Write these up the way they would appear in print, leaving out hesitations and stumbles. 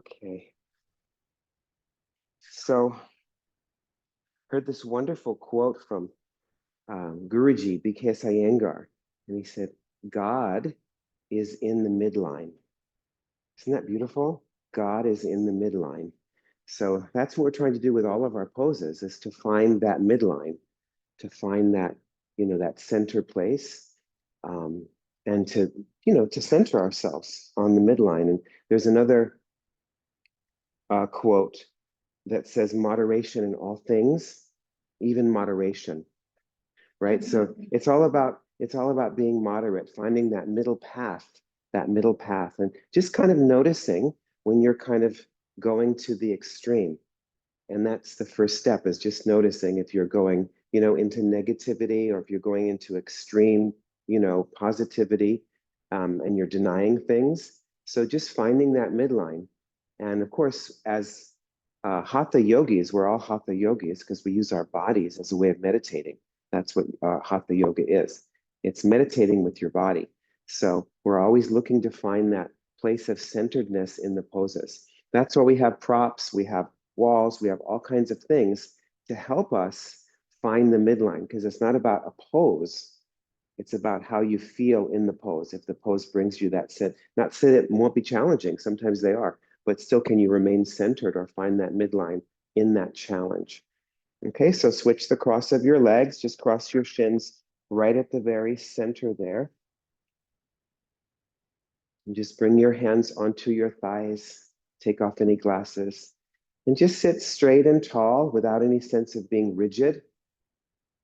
Okay. So, heard this wonderful quote from Guruji, B.K.S. Iyengar, and he said, God is in the midline. Isn't that beautiful? God is in the midline. So that's what we're trying to do with all of our poses, is to find that midline, to find that, that center place, and to center ourselves on the midline. And there's another quote that says, moderation in all things, even moderation, right? So it's all about being moderate, finding that middle path, and just kind of noticing when you're kind of going to the extreme. And that's the first step, is just noticing if you're going, into negativity, or if you're going into extreme, positivity, and you're denying things. So just finding that midline. And of course, as hatha yogis, we're all hatha yogis because we use our bodies as a way of meditating. That's what hatha yoga is. It's meditating with your body. So we're always looking to find that place of centeredness in the poses. That's why we have props, we have walls, we have all kinds of things to help us find the midline, because it's not about a pose. It's about how you feel in the pose. If the pose brings you that sense, not say it won't be challenging, sometimes they are, but still, can you remain centered or find that midline in that challenge? Okay, so switch the cross of your legs, just cross your shins right at the very center there. And just bring your hands onto your thighs, take off any glasses, and just sit straight and tall without any sense of being rigid.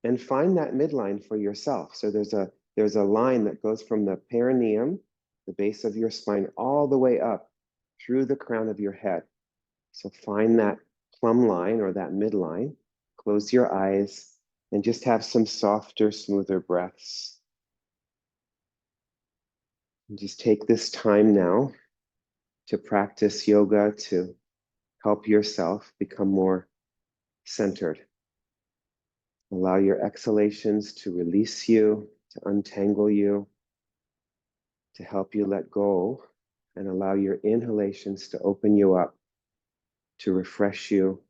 And find that midline for yourself. So there's a line that goes from the perineum, the base of your spine, all the way up through the crown of your head. So find that plumb line or that midline. Close your eyes and just have some softer, smoother breaths. And just take this time now to practice yoga, to help yourself become more centered. Allow your exhalations to release you, to untangle you, to help you let go, and allow your inhalations to open you up, to refresh you,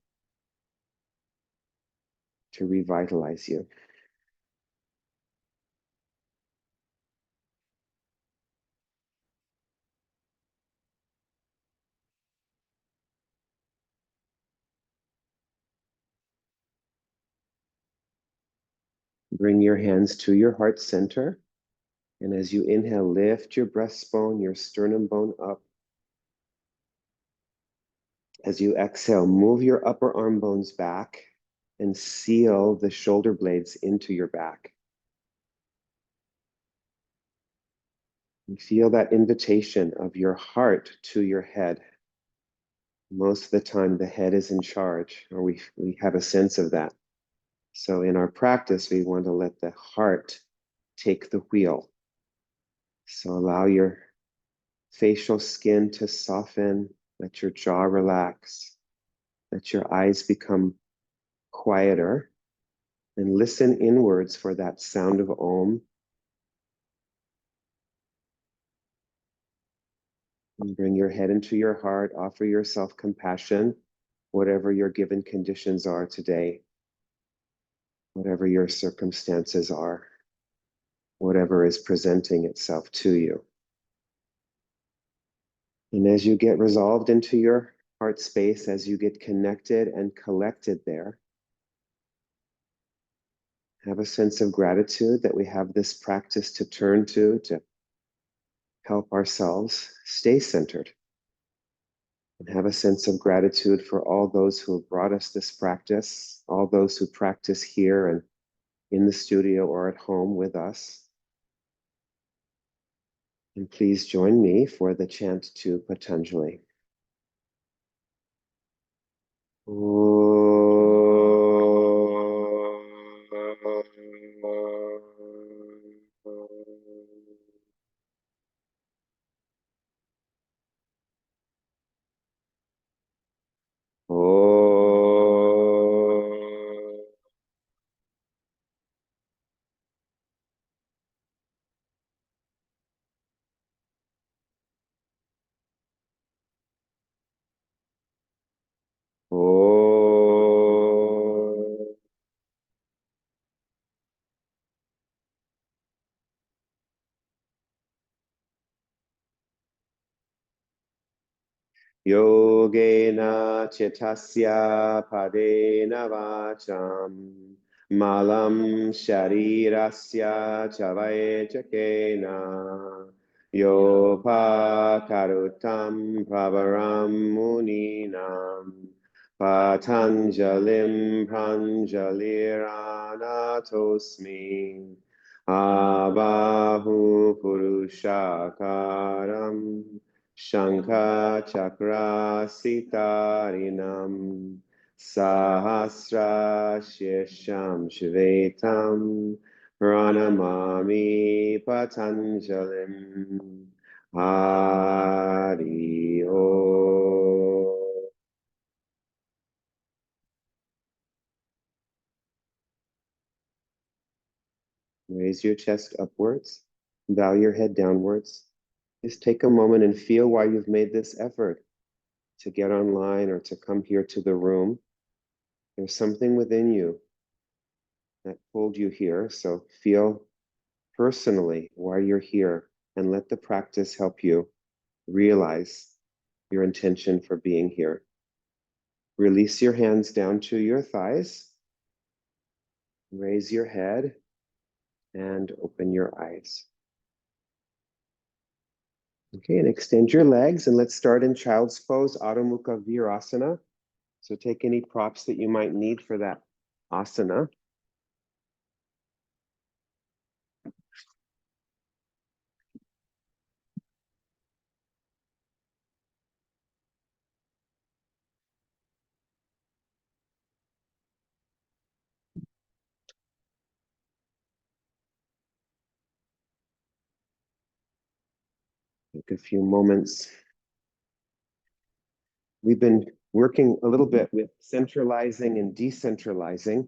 to revitalize you. Bring your hands to your heart center. And as you inhale, lift your breastbone, your sternum bone up. As you exhale, move your upper arm bones back and seal the shoulder blades into your back. And feel that invitation of your heart to your head. Most of the time, the head is in charge, or we have a sense of that. So in our practice, we want to let the heart take the wheel. So allow your facial skin to soften, let your jaw relax, let your eyes become quieter, and listen inwards for that sound of Om. And bring your head into your heart, offer yourself compassion, whatever your given conditions are today, whatever your circumstances are, whatever is presenting itself to you. And as you get resolved into your heart space, as you get connected and collected there, have a sense of gratitude that we have this practice to turn to help ourselves stay centered. And have a sense of gratitude for all those who have brought us this practice, all those who practice here and in the studio or at home with us. And please join me for the chant to Patanjali. Yogena chitasya padena vacham malam sharirasya chavaya chakena yopa karutam pravaram muninam patanjalim pranjaliranatosmi abahu purushakaram Shankha Chakra Sitarinam Sahasra Shesham Shvetam Pranamami Patanjalim Hari Om. Raise your chest upwards, bow your head downwards. Just take a moment and feel why you've made this effort to get online or to come here to the room. There's something within you that pulled you here. So feel personally why you're here and let the practice help you realize your intention for being here. Release your hands down to your thighs. Raise your head and open your eyes. Okay, and extend your legs, and let's start in child's pose, Adho Mukha Virasana. So take any props that you might need for that asana. Take a few moments. We've been working a little bit with centralizing and decentralizing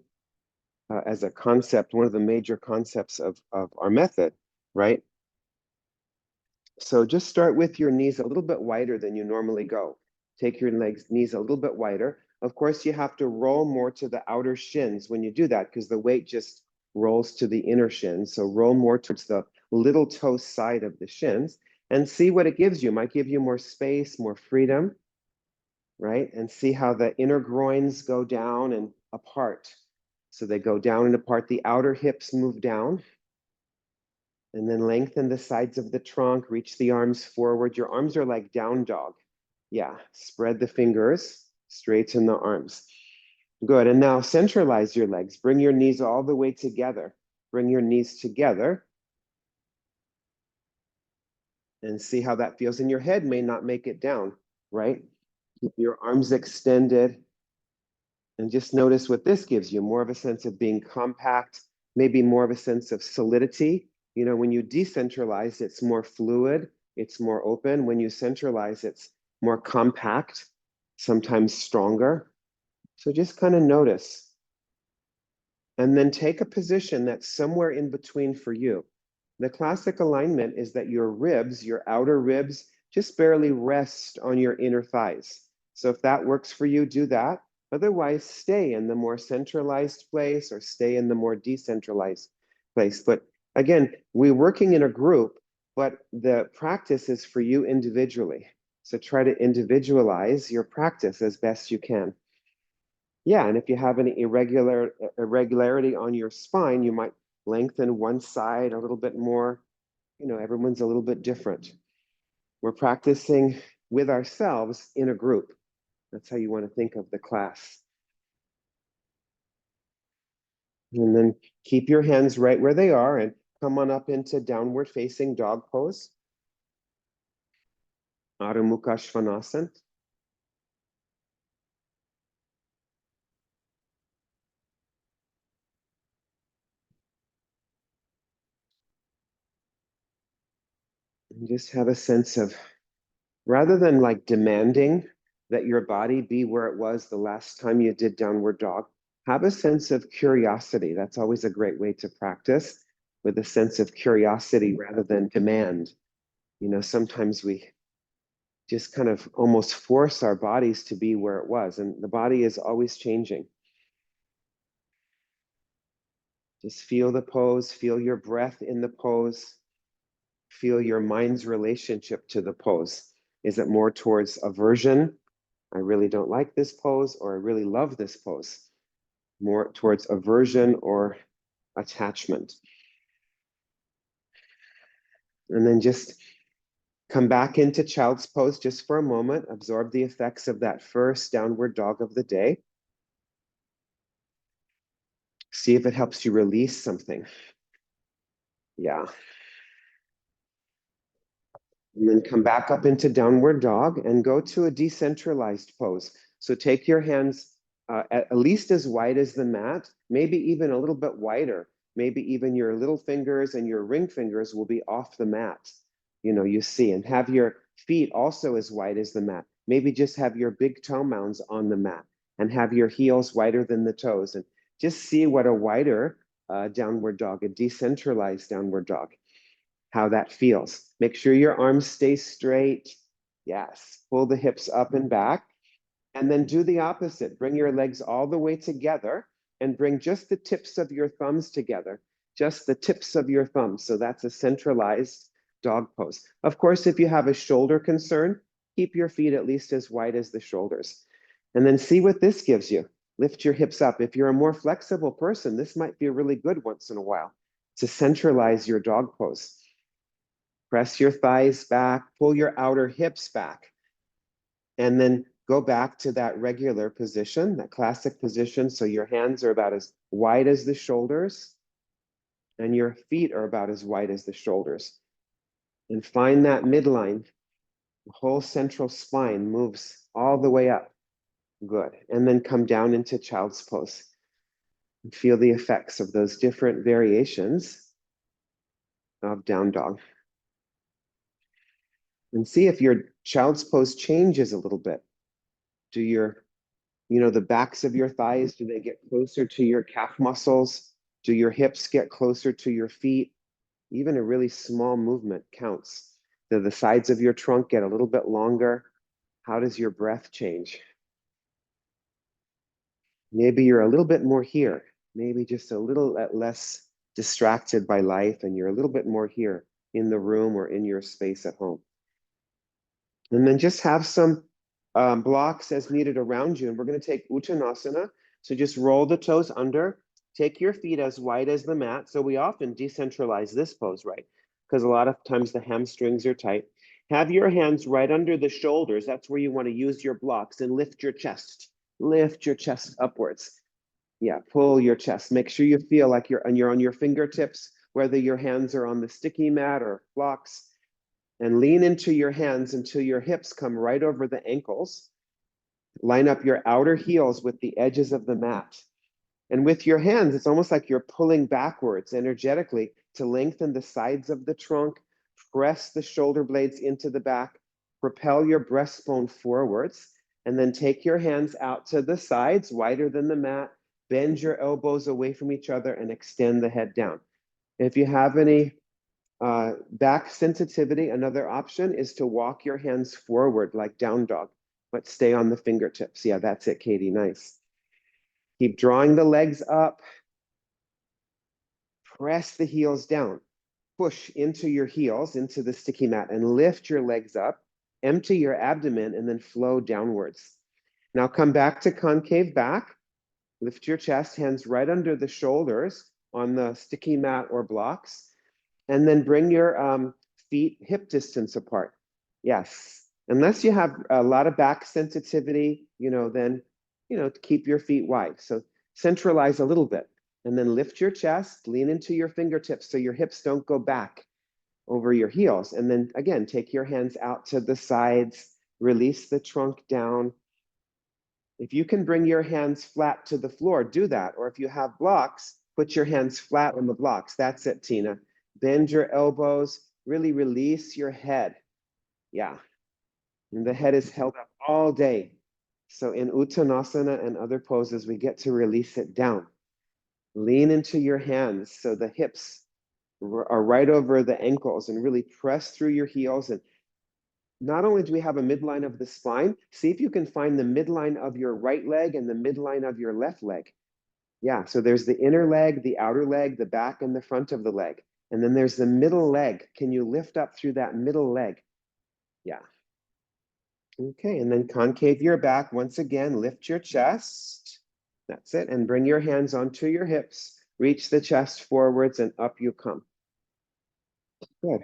as a concept, one of the major concepts of our method, right? So just start with your knees a little bit wider than you normally go. Take your knees a little bit wider. Of course, you have to roll more to the outer shins when you do that because the weight just rolls to the inner shins. So roll more towards the little toe side of the shins and see what it gives you. It might give you more space, more freedom, right? And see how the inner groins go down and apart. So they go down and apart. The outer hips move down. And then lengthen the sides of the trunk, reach the arms forward. Your arms are like down dog. Yeah, spread the fingers, straighten the arms. Good, and now centralize your legs. Bring your knees all the way together. Bring your knees together. And see how that feels. And your head may not make it down, right? Keep your arms extended. And just notice what this gives you, more of a sense of being compact, maybe more of a sense of solidity. You know, when you decentralize, it's more fluid, it's more open. When you centralize, it's more compact, sometimes stronger. So just kind of notice. And then take a position that's somewhere in between for you. The classic alignment is that your ribs, your outer ribs, just barely rest on your inner thighs. So if that works for you, do that. Otherwise, stay in the more centralized place or stay in the more decentralized place. But again, we're working in a group, but the practice is for you individually. So try to individualize your practice as best you can. Yeah, and if you have any irregularity on your spine, you might lengthen one side a little bit more. You know, everyone's a little bit different. We're practicing with ourselves in a group. That's how you want to think of the class. And then keep your hands right where they are and come on up into downward facing dog pose. Adho Mukha Svanasana. And just have a sense of, rather than like demanding that your body be where it was the last time you did downward dog, have a sense of curiosity. That's always a great way to practice, with a sense of curiosity rather than demand. You know, sometimes we just kind of almost force our bodies to be where it was, and the body is always changing. Just feel the pose, feel your breath in the pose, feel your mind's relationship to the pose. Is it more towards aversion? I really don't like this pose, or I really love this pose. More towards aversion or attachment. And then just come back into child's pose just for a moment. Absorb the effects of that first downward dog of the day. See if it helps you release something. Yeah. And then come back up into downward dog and go to a decentralized pose. So take your hands at least as wide as the mat, maybe even a little bit wider. Maybe even your little fingers and your ring fingers will be off the mat. You see, and have your feet also as wide as the mat. Maybe just have your big toe mounds on the mat and have your heels wider than the toes. And just see what a wider downward dog, a decentralized downward dog, how that feels. Make sure your arms stay straight. Yes, pull the hips up and back. And then do the opposite. Bring your legs all the way together and bring just the tips of your thumbs together. Just the tips of your thumbs. So that's a centralized dog pose. Of course, if you have a shoulder concern, keep your feet at least as wide as the shoulders. And then see what this gives you. Lift your hips up. If you're a more flexible person, this might be really good once in a while to centralize your dog pose. Press your thighs back, pull your outer hips back, and then go back to that regular position, that classic position. So your hands are about as wide as the shoulders and your feet are about as wide as the shoulders. And find that midline. The whole central spine moves all the way up. Good. And then come down into child's pose. And feel the effects of those different variations of down dog. And see if your child's pose changes a little bit. Do the backs of your thighs, do they get closer to your calf muscles? Do your hips get closer to your feet? Even a really small movement counts. Do the sides of your trunk get a little bit longer? How does your breath change? Maybe you're a little bit more here, maybe just a little less distracted by life, and you're a little bit more here in the room or in your space at home. And then just have some blocks as needed around you. And we're going to take Utanasana. So just roll the toes under. Take your feet as wide as the mat. So we often decentralize this pose, right? Because a lot of times the hamstrings are tight. Have your hands right under the shoulders. That's where you want to use your blocks, and lift your chest. Lift your chest upwards. Yeah, pull your chest. Make sure you feel like you're on your fingertips, whether your hands are on the sticky mat or blocks. And lean into your hands until your hips come right over the ankles. Line up your outer heels with the edges of the mat. And with your hands, it's almost like you're pulling backwards energetically to lengthen the sides of the trunk, press the shoulder blades into the back, propel your breastbone forwards, and then take your hands out to the sides, wider than the mat, bend your elbows away from each other, and extend the head down. If you have any back sensitivity, another option is to walk your hands forward like down dog, but stay on the fingertips. Yeah, that's it, Katie. Nice. Keep drawing the legs up. Press the heels down. Push into your heels, into the sticky mat, and lift your legs up. Empty your abdomen and then flow downwards. Now come back to concave back. Lift your chest, hands right under the shoulders on the sticky mat or blocks. And then bring your feet hip distance apart. Yes. Unless you have a lot of back sensitivity, then, keep your feet wide. So centralize a little bit and then lift your chest, lean into your fingertips so your hips don't go back over your heels. And then again, take your hands out to the sides, release the trunk down. If you can bring your hands flat to the floor, do that. Or if you have blocks, put your hands flat on the blocks. That's it, Tina. Bend your elbows, really release your head. Yeah. And the head is held up all day. So in Uttanasana and other poses, we get to release it down. Lean into your hands so the hips are right over the ankles, and really press through your heels. And not only do we have a midline of the spine, see if you can find the midline of your right leg and the midline of your left leg. Yeah, so there's the inner leg, the outer leg, the back and the front of the leg. And then there's the middle leg. Can you lift up through that middle leg? Yeah. Okay, and then concave your back. Once again, lift your chest. That's it. And bring your hands onto your hips. Reach the chest forwards and up you come. Good.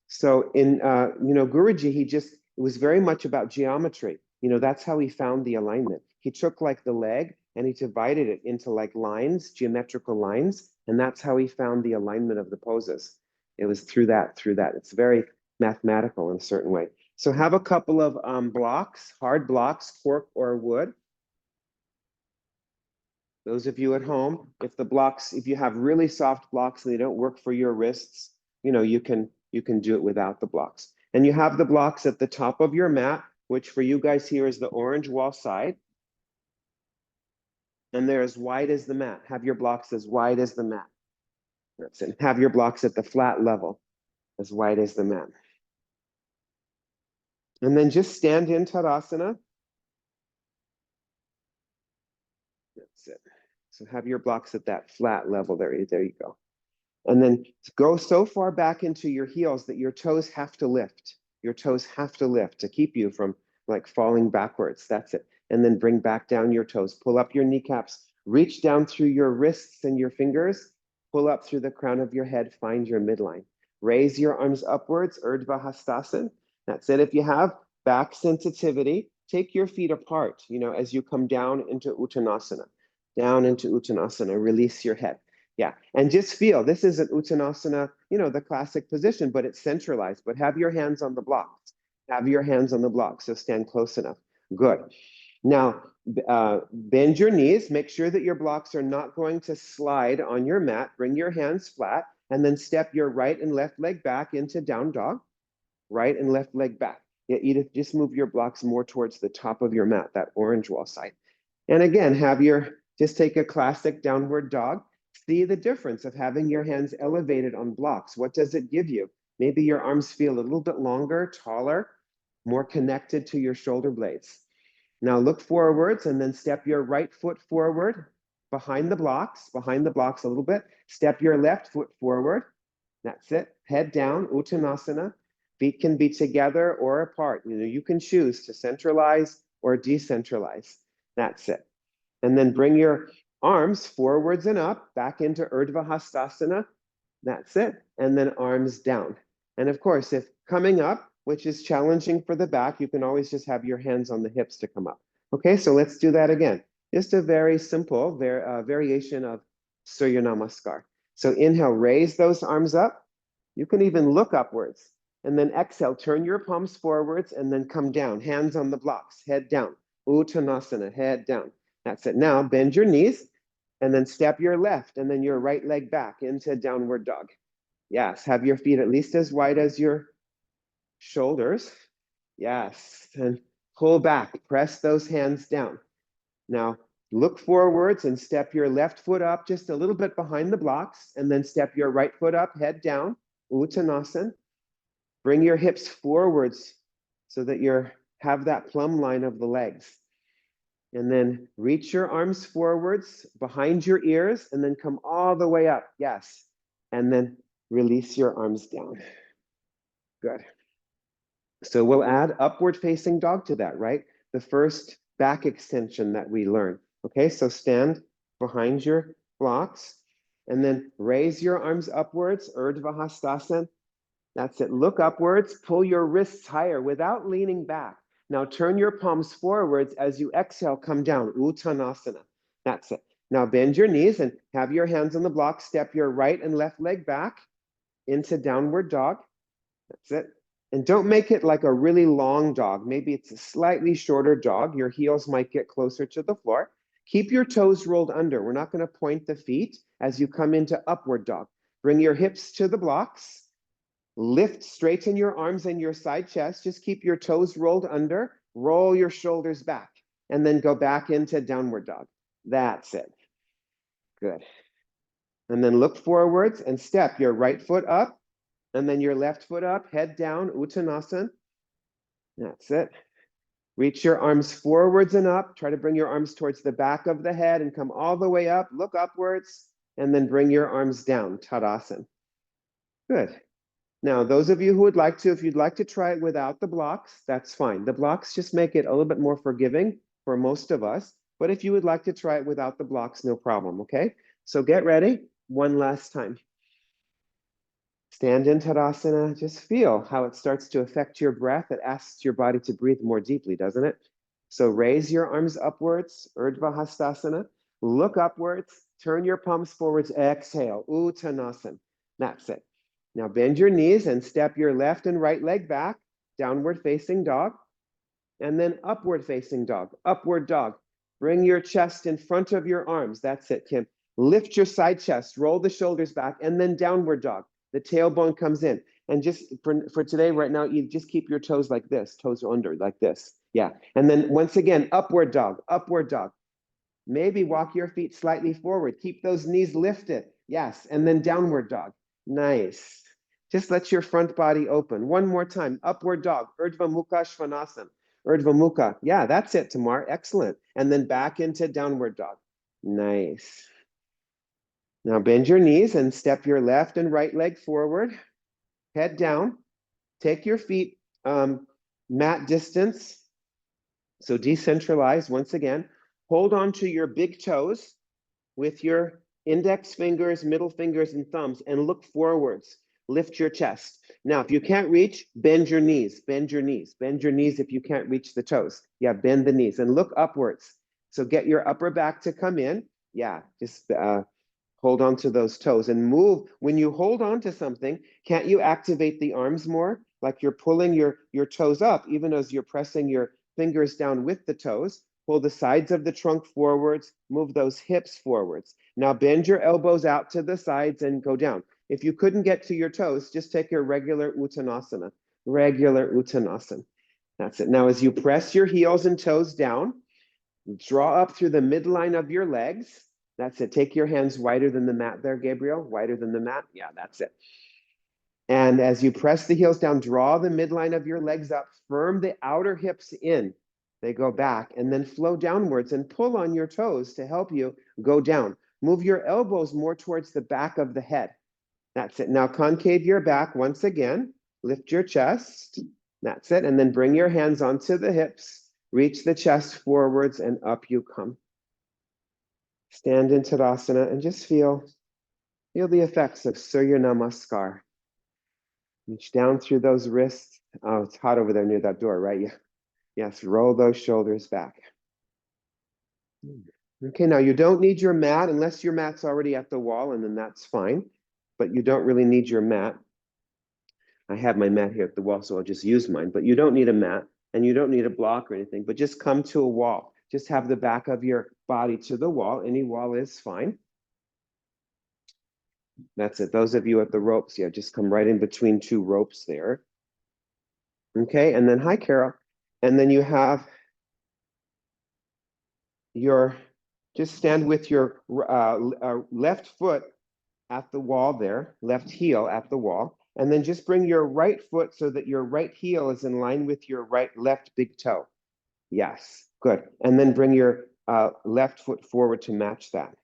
So in, Guruji, it was very much about geometry. That's how he found the alignment. He took like the leg and he divided it into like lines, geometrical lines. And that's how he found the alignment of the poses. It was through that. It's very mathematical in a certain way. So have a couple of blocks, hard blocks, cork or wood. Those of you at home, if you have really soft blocks and they don't work for your wrists, you can do it without the blocks. And you have the blocks at the top of your mat, which for you guys here is the orange wall side. And they're as wide as the mat. Have your blocks as wide as the mat. That's it. Have your blocks at the flat level, as wide as the mat. And then just stand in Tadasana. That's it. So have your blocks at that flat level. There you go. And then go so far back into your heels that your toes have to lift. Your toes have to lift to keep you from like falling backwards. That's it. And then bring back down your toes. Pull up your kneecaps. Reach down through your wrists and your fingers. Pull up through the crown of your head. Find your midline. Raise your arms upwards. Urdhva. That's it. If you have back sensitivity, take your feet apart, as you come down into Uttanasana. Down into Uttanasana. Release your head. Yeah, and just feel, this is an Uttanasana, the classic position, but it's centralized. But have your hands on the blocks. Have your hands on the blocks, so stand close enough. Good. Now, bend your knees. Make sure that your blocks are not going to slide on your mat. Bring your hands flat, and then step your right and left leg back into down dog. Right and left leg back. Yeah, Edith, just move your blocks more towards the top of your mat, that orange wall side. And again, just take a classic downward dog. See the difference of having your hands elevated on blocks. What does it give you? Maybe your arms feel a little bit longer, taller, more connected to your shoulder blades. Now look forwards and then step your right foot forward behind the blocks a little bit. Step your left foot forward. That's it. Head down, Uttanasana. Feet can be together or apart. You can choose to centralize or decentralize. That's it. And then bring your arms forwards and up, back into Urdhva. That's it. And then arms down. And of course, if coming up, which is challenging for the back, you can always just have your hands on the hips to come up. Okay, so let's do that again. Just a very simple variation of Surya Namaskar. So inhale, raise those arms up. You can even look upwards. And then exhale, turn your palms forwards and then come down. Hands on the blocks, head down. Uttanasana, head down. That's it. Now bend your knees and then step your left and then your right leg back into downward dog. Yes, have your feet at least as wide as your shoulders. Yes, and pull back, press those hands down. Now look forwards and step your left foot up just a little bit behind the blocks and then step your right foot up, head down, Uttanasana. Bring your hips forwards so that you have that plumb line of the legs. And then reach your arms forwards behind your ears and then come all the way up. Yes. And then release your arms down. Good. So we'll add upward facing dog to that, right? The first back extension that we learn. Okay, so stand behind your blocks and then raise your arms upwards, Urdhva. That's it. Look upwards, pull your wrists higher without leaning back. Now turn your palms forwards as you exhale, come down, Uttanasana. That's it. Now bend your knees and have your hands on the block. Step your right and left leg back into downward dog. That's it. And don't make it like a really long dog. Maybe it's a slightly shorter dog. Your heels might get closer to the floor. Keep your toes rolled under. We're not going to point the feet as you come into upward dog. Bring your hips to the blocks. Lift, straighten your arms and your side chest. Just keep your toes rolled under. Roll your shoulders back. And then go back into downward dog. That's it. Good. And then look forwards and step your right foot up. And then your left foot up. Head down, Uttanasana. That's it. Reach your arms forwards and up. Try to bring your arms towards the back of the head and come all the way up. Look upwards. And then bring your arms down, Tadasana. Good. Now, those of you who would like to, if you'd like to try it without the blocks, that's fine. The blocks just make it a little bit more forgiving for most of us. But if you would like to try it without the blocks, no problem, okay? So get ready. One last time. Stand in Tadasana. Just feel how it starts to affect your breath. It asks your body to breathe more deeply, doesn't it? So raise your arms upwards, Urdhva Hastasana. Look upwards, turn your palms forwards, exhale, Uttanasana. That's it. Now bend your knees and step your left and right leg back, downward facing dog, and then upward facing dog, upward dog. Bring your chest in front of your arms. That's it, Kim. Lift your side chest, roll the shoulders back, and then downward dog. The tailbone comes in. And just for today, right now, you just keep your toes like this, toes under like this. Yeah. And then once again, upward dog, upward dog. Maybe walk your feet slightly forward. Keep those knees lifted. Yes. And then downward dog. Nice. Just let your front body open. One more time. Upward dog. Urdhva mukha svanasana. Urdhva mukha. Yeah, that's it, Tamar. Excellent. And then back into downward dog. Nice. Now bend your knees and step your left and right leg forward. Head down. Take your feet mat distance. So decentralize once again. Hold on to your big toes with your index fingers, middle fingers, and thumbs, and look forwards. Lift your chest. Now, if you can't reach, bend your knees, bend your knees, bend your knees if you can't reach the toes. Yeah, bend the knees and look upwards. So get your upper back to come in. Yeah, just hold on to those toes and move. When you hold on to something, can't you activate the arms more? Like you're pulling your toes up, even as you're pressing your fingers down with the toes. Pull the sides of the trunk forwards, move those hips forwards. Now bend your elbows out to the sides and go down. If you couldn't get to your toes, just take your regular Utanasana, regular Uttanasana. That's it. Now, as you press your heels and toes down, draw up through the midline of your legs. That's it. Take your hands wider than the mat there, Gabriel. Wider than the mat. Yeah, that's it. And as you press the heels down, draw the midline of your legs up, firm the outer hips in. They go back and then flow downwards and pull on your toes to help you go down. Move your elbows more towards the back of the head. That's it. Now concave your back once again. Lift your chest. That's it. And then bring your hands onto the hips. Reach the chest forwards and up you come. Stand in Tadasana and just feel the effects of Surya namaskar. Reach down through those wrists. Oh, it's hot over there near that door, right? Yeah. Yes, roll those shoulders back. Okay, now you don't need your mat unless your mat's already at the wall, and then that's fine. But you don't really need your mat. I have my mat here at the wall, so I'll just use mine. But you don't need a mat, and you don't need a block or anything, but just come to a wall. Just have the back of your body to the wall. Any wall is fine. That's it. Those of you at the ropes, yeah, just come right in between two ropes there. Okay, and then hi, Carol. And then you have just stand with your left foot at the wall there, left heel at the wall, and then just bring your right foot so that your right heel is in line with your left big toe. Yes, good. And then bring your left foot forward to match that.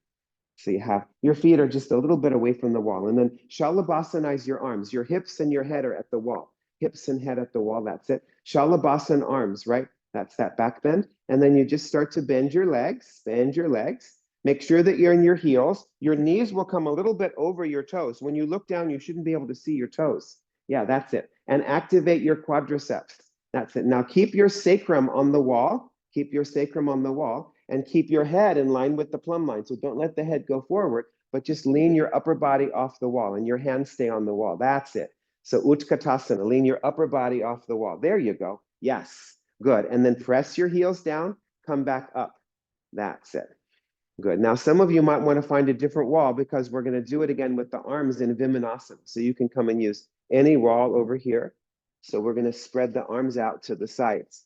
So you have your feet are just a little bit away from the wall. And then shalabhasanize your arms. Your hips and your head are at the wall. Hips and head at the wall. That's it. Shalabhasana arms, right? That's that back bend. And then you just start to bend your legs. Bend your legs. Make sure that you're in your heels. Your knees will come a little bit over your toes. When you look down, you shouldn't be able to see your toes. Yeah, that's it. And activate your quadriceps. That's it. Now keep your sacrum on the wall. Keep your sacrum on the wall. And keep your head in line with the plumb line. So don't let the head go forward, but just lean your upper body off the wall and your hands stay on the wall. That's it. So utkatasana, lean your upper body off the wall. There you go. Yes, good. And then press your heels down, come back up. That's it. Good. Now, some of you might want to find a different wall because we're going to do it again with the arms in Vimanasana. So you can come and use any wall over here. So we're going to spread the arms out to the sides.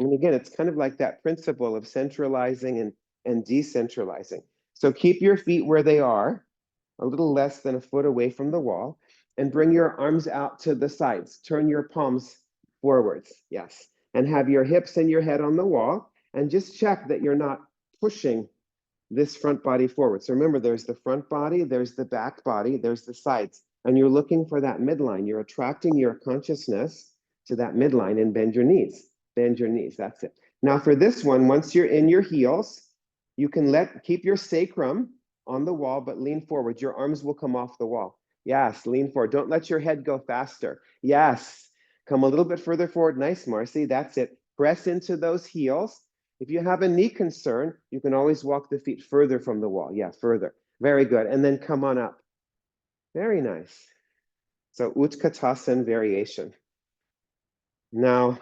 And again, it's kind of like that principle of centralizing and decentralizing. So keep your feet where they are, a little less than a foot away from the wall, and bring your arms out to the sides. Turn your palms forwards, yes. And have your hips and your head on the wall, and just check that you're not pushing this front body forward. So remember, there's the front body, there's the back body, there's the sides, and you're looking for that midline. You're attracting your consciousness to that midline and bend your knees. Bend your knees, that's it. Now for this one, once you're in your heels, you can keep your sacrum on the wall, but lean forward. Your arms will come off the wall. Yes, lean forward. Don't let your head go faster. Yes, come a little bit further forward. Nice, Marcy, that's it. Press into those heels. If you have a knee concern, you can always walk the feet further from the wall. Yeah, further. Very good. And then come on up. Very nice. So utkatasana variation. Now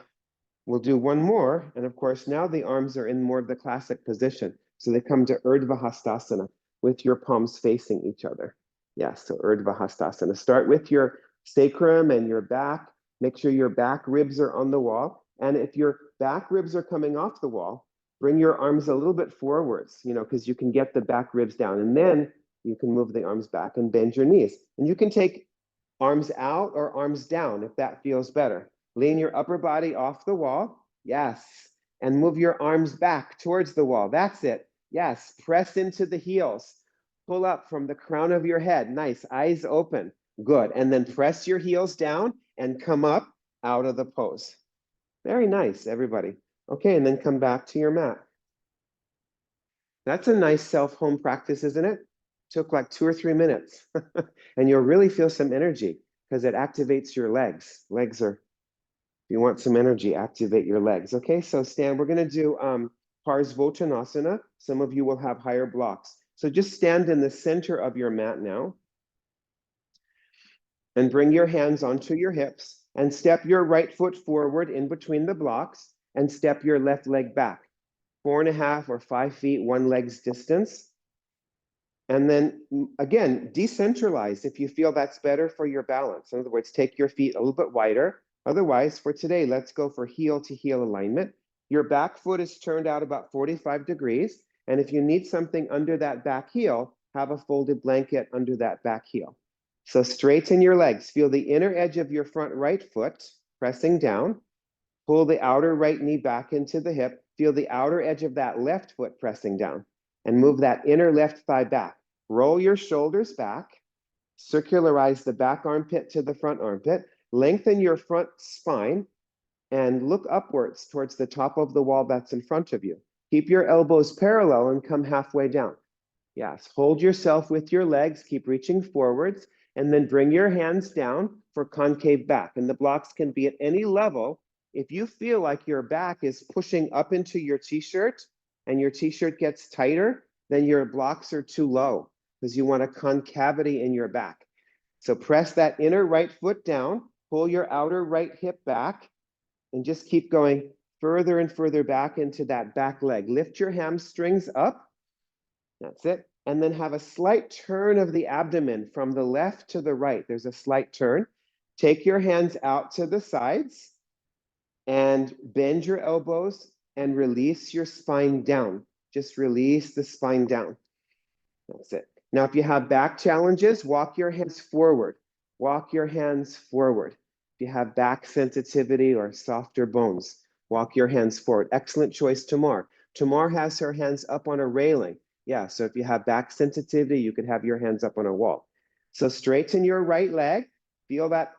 we'll do one more. And of course, now the arms are in more of the classic position. So they come to urdhva with your palms facing each other. Yes, so urdhva. Start with your sacrum and your back. Make sure your back ribs are on the wall. And if your back ribs are coming off the wall, bring your arms a little bit forwards, because you can get the back ribs down. And then you can move the arms back and bend your knees. And you can take arms out or arms down if that feels better. Lean your upper body off the wall. Yes. And move your arms back towards the wall. That's it. Yes. Press into the heels. Pull up from the crown of your head. Nice. Eyes open. Good. And then press your heels down and come up out of the pose. Very nice, everybody. Okay, and then come back to your mat. That's a nice self-home practice, isn't it? Took like 2 or 3 minutes. And you'll really feel some energy because it activates your legs. Legs are, if you want some energy, activate your legs. Okay, so stand. We're going to do Parsvottanasana. Some of you will have higher blocks. So just stand in the center of your mat now. And bring your hands onto your hips and step your right foot forward in between the blocks and step your left leg back. 4.5 or 5 feet, one leg's distance. And then again, decentralize if you feel that's better for your balance. In other words, take your feet a little bit wider. Otherwise, for today, let's go for heel to heel alignment. Your back foot is turned out about 45 degrees. And if you need something under that back heel, have a folded blanket under that back heel. So straighten your legs. Feel the inner edge of your front right foot pressing down. Pull the outer right knee back into the hip. Feel the outer edge of that left foot pressing down. And move that inner left thigh back. Roll your shoulders back. Circularize the back armpit to the front armpit. Lengthen your front spine. And look upwards towards the top of the wall that's in front of you. Keep your elbows parallel and come halfway down. Yes, hold yourself with your legs. Keep reaching forwards. And then bring your hands down for concave back. And the blocks can be at any level. If you feel like your back is pushing up into your t-shirt and your t-shirt gets tighter, then your blocks are too low because you want a concavity in your back. So press that inner right foot down, pull your outer right hip back, and just keep going further and further back into that back leg. Lift your hamstrings up. That's it. And then have a slight turn of the abdomen from the left to the right. There's a slight turn. Take your hands out to the sides and bend your elbows and release your spine down. Just release the spine down. That's it. Now, if you have back challenges, walk your hands forward. Walk your hands forward. If you have back sensitivity or softer bones, walk your hands forward. Excellent choice, Tamar. Tamar has her hands up on a railing. Yeah, so if you have back sensitivity, you could have your hands up on a wall. So straighten your right leg. Feel that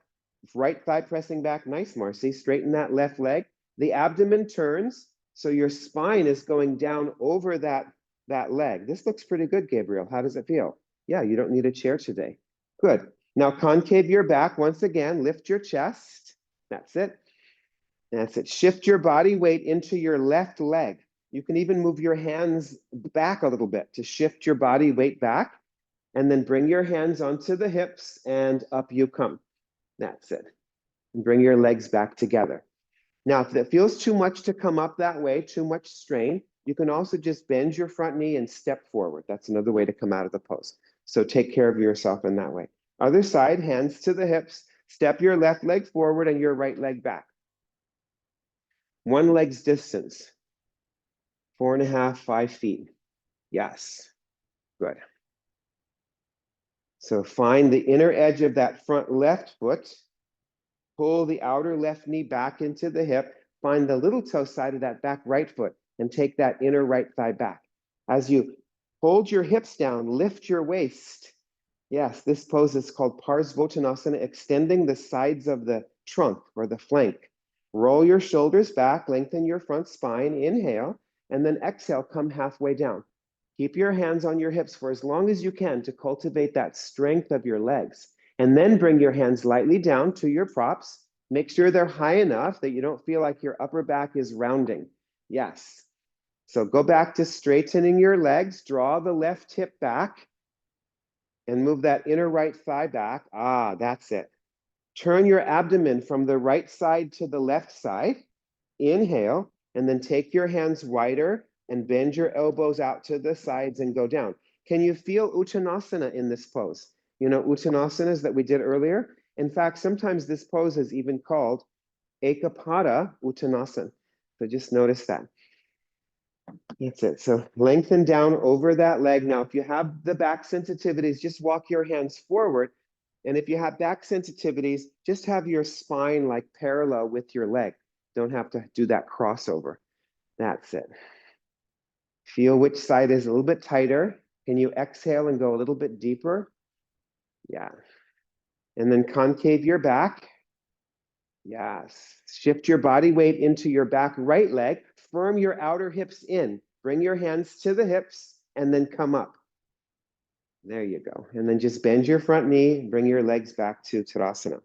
right thigh pressing back. Nice, Marcy. Straighten that left leg. The abdomen turns, so your spine is going down over that leg. This looks pretty good, Gabriel. How does it feel? Yeah, you don't need a chair today. Good. Now concave your back once again. Lift your chest. That's it. That's it. Shift your body weight into your left leg. You can even move your hands back a little bit to shift your body weight back. And then bring your hands onto the hips and up you come. That's it. And bring your legs back together. Now, if it feels too much to come up that way, too much strain, you can also just bend your front knee and step forward. That's another way to come out of the pose. So take care of yourself in that way. Other side, hands to the hips. Step your left leg forward and your right leg back. One leg's distance. 4.5, 5 feet. Yes. Good. So find the inner edge of that front left foot. Pull the outer left knee back into the hip. Find the little toe side of that back right foot and take that inner right thigh back. As you Hold your hips down, lift your waist. Yes, this pose is called Parsvottanasana, extending the sides of the trunk or the flank. Roll your shoulders back, lengthen your front spine, inhale, and then exhale, come halfway down. Keep your hands on your hips for as long as you can to cultivate that strength of your legs. And then bring your hands lightly down to your props. Make sure they're high enough that you don't feel like your upper back is rounding. Yes. So go back to straightening your legs, draw the left hip back, and move that inner right thigh back. Ah, that's it. Turn your abdomen from the right side to the left side. Inhale, and then take your hands wider and bend your elbows out to the sides and go down. Can you feel Uttanasana in this pose? You know, Uttanasanas that we did earlier? In fact, sometimes this pose is even called Ekapada Uttanasana. So just notice that. That's it. So lengthen down over that leg. Now, if you have the back sensitivities, just walk your hands forward. And if you have back sensitivities, just have your spine like parallel with your leg. Don't have to do that crossover. That's it. Feel which side is a little bit tighter. Can you exhale and go a little bit deeper? Yeah. And then concave your back. Yes. Shift your body weight into your back right leg. Firm your outer hips in. Bring your hands to the hips and then come up. There you go. And then just bend your front knee. Bring your legs back to Uttanasana.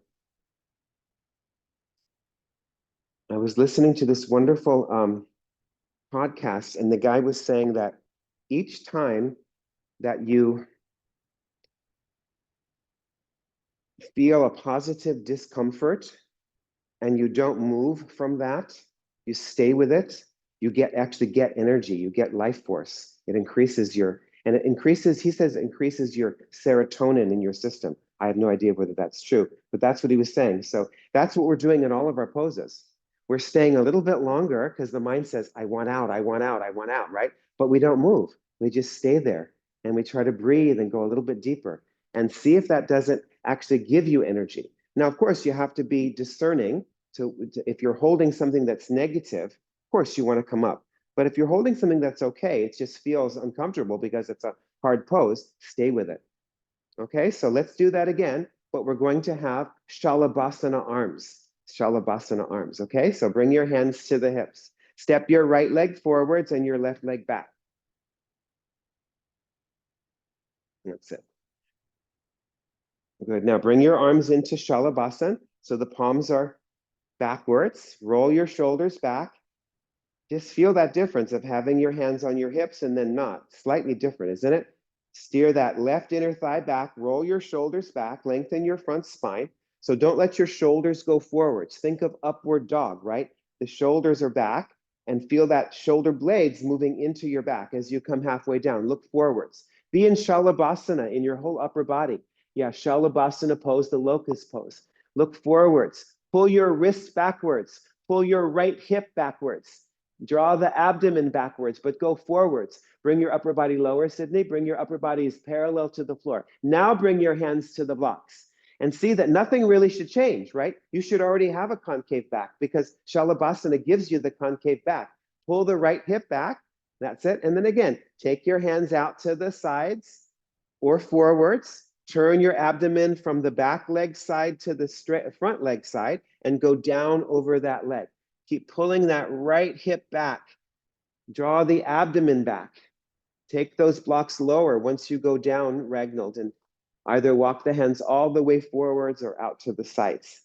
I was listening to this wonderful podcast, and the guy was saying that each time that you feel a positive discomfort and you don't move from that, you stay with it, you actually get energy, you get life force. It increases he says it increases your serotonin in your system. I have no idea whether that's true, but that's what he was saying. So that's what we're doing in all of our poses. We're staying a little bit longer because the mind says, I want out, I want out, I want out, right? But we don't move. We just stay there and we try to breathe and go a little bit deeper and see if that doesn't actually give you energy. Now, of course, you have to be discerning. So if you're holding something that's negative, of course, you want to come up. But if you're holding something that's okay, it just feels uncomfortable because it's a hard pose, stay with it. Okay, so let's do that again, but we're going to have Shalabhasana arms. Shalabhasana arms, okay? So bring your hands to the hips. Step your right leg forwards and your left leg back. That's it. Good. Now bring your arms into Shalabhasana. So the palms are backwards. Roll your shoulders back. Just feel that difference of having your hands on your hips and then not. Slightly different, isn't it? Steer that left inner thigh back. Roll your shoulders back. Lengthen your front spine. So don't let your shoulders go forwards. Think of upward dog, right? The shoulders are back and feel that shoulder blades moving into your back as you come halfway down. Look forwards. Be in Shalabhasana in your whole upper body. Yeah, Shalabhasana pose, the locust pose. Look forwards. Pull your wrists backwards. Pull your right hip backwards. Draw the abdomen backwards, but go forwards. Bring your upper body lower, Sydney. Bring your upper bodies parallel to the floor. Now bring your hands to the blocks and see that nothing really should change, right? You should already have a concave back because Shalabhasana gives you the concave back. Pull the right hip back. That's it. And then again, take your hands out to the sides or forwards. Turn your abdomen from the back leg side to the front leg side and go down over that leg. Keep pulling that right hip back. Draw the abdomen back. Take those blocks lower once you go down, Ragnald, and either walk the hands all the way forwards or out to the sides.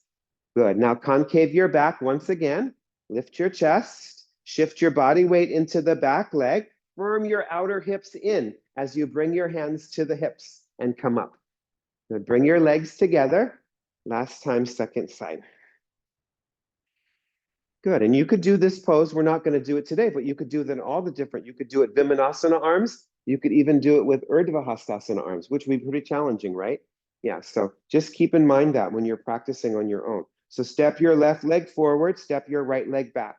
Good. Now concave your back once again. Lift your chest. Shift your body weight into the back leg. Firm your outer hips in as you bring your hands to the hips and come up. Good. Bring your legs together. Last time, second side. Good. And you could do this pose. We're not going to do it today, but you could do it in all the different. You could do it Vimanasana arms. You could even do it with Urdhva Hastasana arms, which would be pretty challenging, right? Yeah. So just keep in mind that when you're practicing on your own. So step your left leg forward, step your right leg back.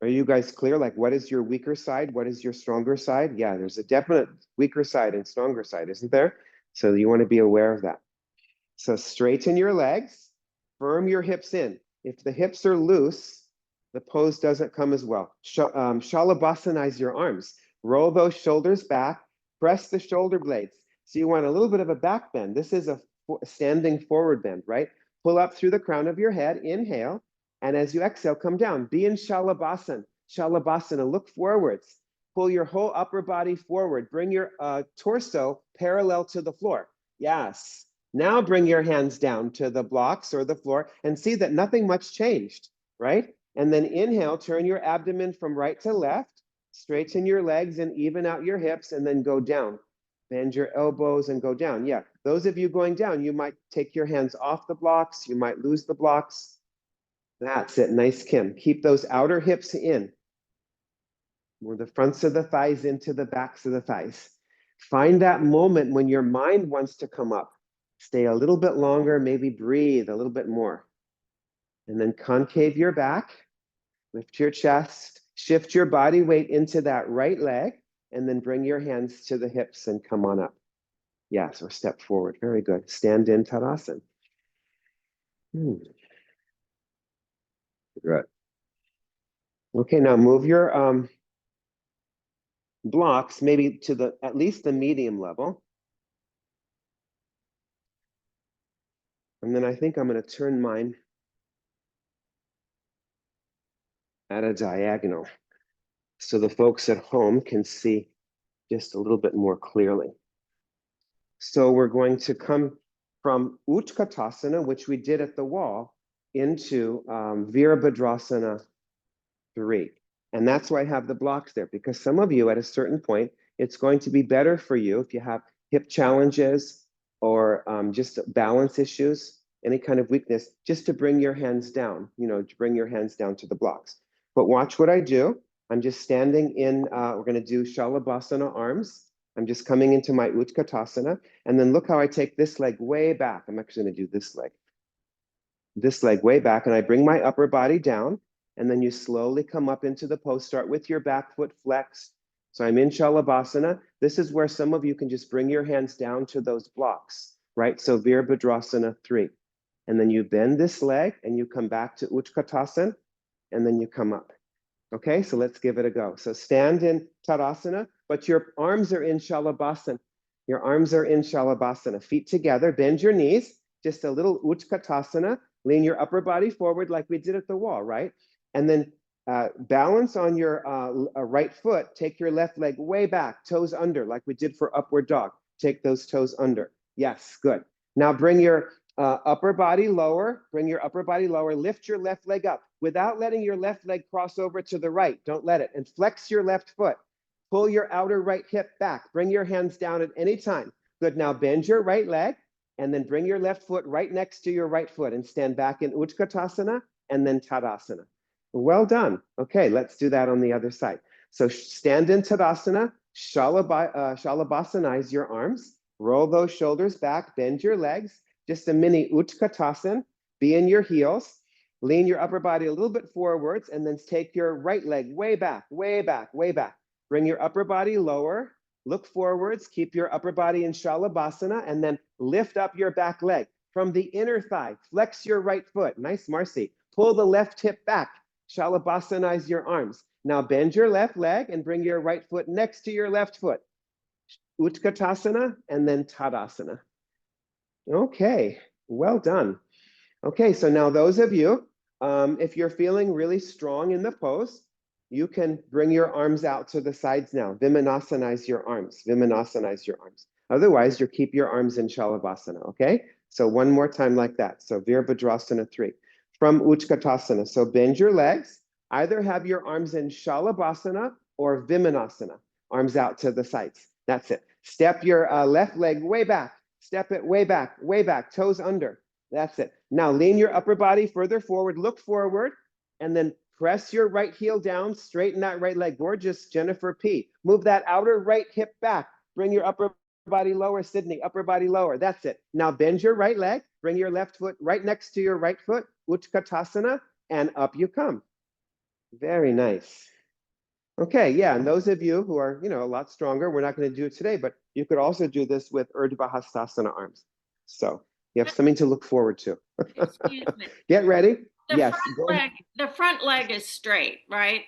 Are you guys clear? Like, what is your weaker side? What is your stronger side? Yeah, there's a definite weaker side and stronger side, isn't there? So you want to be aware of that. So straighten your legs, firm your hips in. If the hips are loose, the pose doesn't come as well. Shalabhasanize your arms. Roll those shoulders back, press the shoulder blades. So you want a little bit of a back bend. This is a standing forward bend, right? Pull up through the crown of your head, inhale, and as you exhale, come down. Be in Shalabhasana. Shalabhasana, look forwards. Pull your whole upper body forward. Bring your torso parallel to the floor. Yes. Now bring your hands down to the blocks or the floor and see that nothing much changed, right? And then inhale, turn your abdomen from right to left, straighten your legs and even out your hips, and then go down. Bend your elbows and go down. Yeah, those of you going down, you might take your hands off the blocks, you might lose the blocks. That's it, nice, Kim. Keep those outer hips in. More the fronts of the thighs into the backs of the thighs. Find that moment when your mind wants to come up. Stay a little bit longer, maybe breathe a little bit more. And then concave your back, lift your chest, shift your body weight into that right leg, and then bring your hands to the hips and come on up. Yes, or step forward. Very good. Stand in Tadasana. Good. Okay, now move your blocks maybe to at least the medium level. And then I think I'm going to turn mine at a diagonal so the folks at home can see just a little bit more clearly. So we're going to come from utkatasana, which we did at the wall, into Virabhadrasana 3. And that's why I have the blocks there, because some of you at a certain point, it's going to be better for you if you have hip challenges or just balance issues, any kind of weakness, just to bring your hands down, to bring your hands down to the blocks. But watch what I do. I'm just standing in, we're going to do Shalabhasana arms. I'm just coming into my utkatasana. And then look how I take this leg way back. I'm actually going to do this leg way back. And I bring my upper body down. And then you slowly come up into the pose. Start with your back foot flexed. So I'm in Shalabhasana. This is where some of you can just bring your hands down to those blocks, right? So Virabhadrasana 3. And then you bend this leg and you come back to Utkatasana and then you come up. Okay, so let's give it a go. So stand in Tadasana, but your arms are in Shalabhasana. Your arms are in Shalabhasana. Feet together, bend your knees, just a little Utkatasana. Lean your upper body forward like we did at the wall, right? And then balance on your right foot. Take your left leg way back, toes under, like we did for upward dog. Take those toes under. Yes, good. Now bring your upper body lower. Bring your upper body lower. Lift your left leg up without letting your left leg cross over to the right. Don't let it. And flex your left foot. Pull your outer right hip back. Bring your hands down at any time. Good. Now bend your right leg and then bring your left foot right next to your right foot and stand back in Utkatasana and then Tadasana. Well done. Okay, let's do that on the other side. So stand in Tadasana, Shalabhasanize your arms, roll those shoulders back, bend your legs, just a mini Utkatasana, be in your heels, lean your upper body a little bit forwards, and then take your right leg way back, way back, way back. Bring your upper body lower, look forwards, keep your upper body in Shalabhasana, and then lift up your back leg from the inner thigh. Flex your right foot. Nice, Marcy. Pull the left hip back. Shalabhasanize your arms. Now bend your left leg and bring your right foot next to your left foot. Utkatasana and then Tadasana. Okay, well done. Okay, so now those of you, if you're feeling really strong in the pose, you can bring your arms out to the sides now. Vimanasanize your arms. Vimanasanize your arms. Otherwise, you keep your arms in Shalabhasana, okay? So one more time like that. So Virabhadrasana 3. From Utkatasana. So bend your legs. Either have your arms in Shalabhasana or Vimanasana. Arms out to the sides. That's it. Step your left leg way back. Step it way back, toes under. That's it. Now lean your upper body further forward, look forward, and then press your right heel down, straighten that right leg. Gorgeous, Jennifer P. Move that outer right hip back. Bring your upper body lower, Sydney, upper body lower. That's it. Now bend your right leg, bring your left foot right next to your right foot, Utkatasana, and up you come. Very nice. Okay, yeah, and those of you who are, a lot stronger, we're not going to do it today, but you could also do this with Urdhva Hastasana arms. So you have something to look forward to. Excuse me. Get ready. Yes, go ahead. The front leg is straight, right?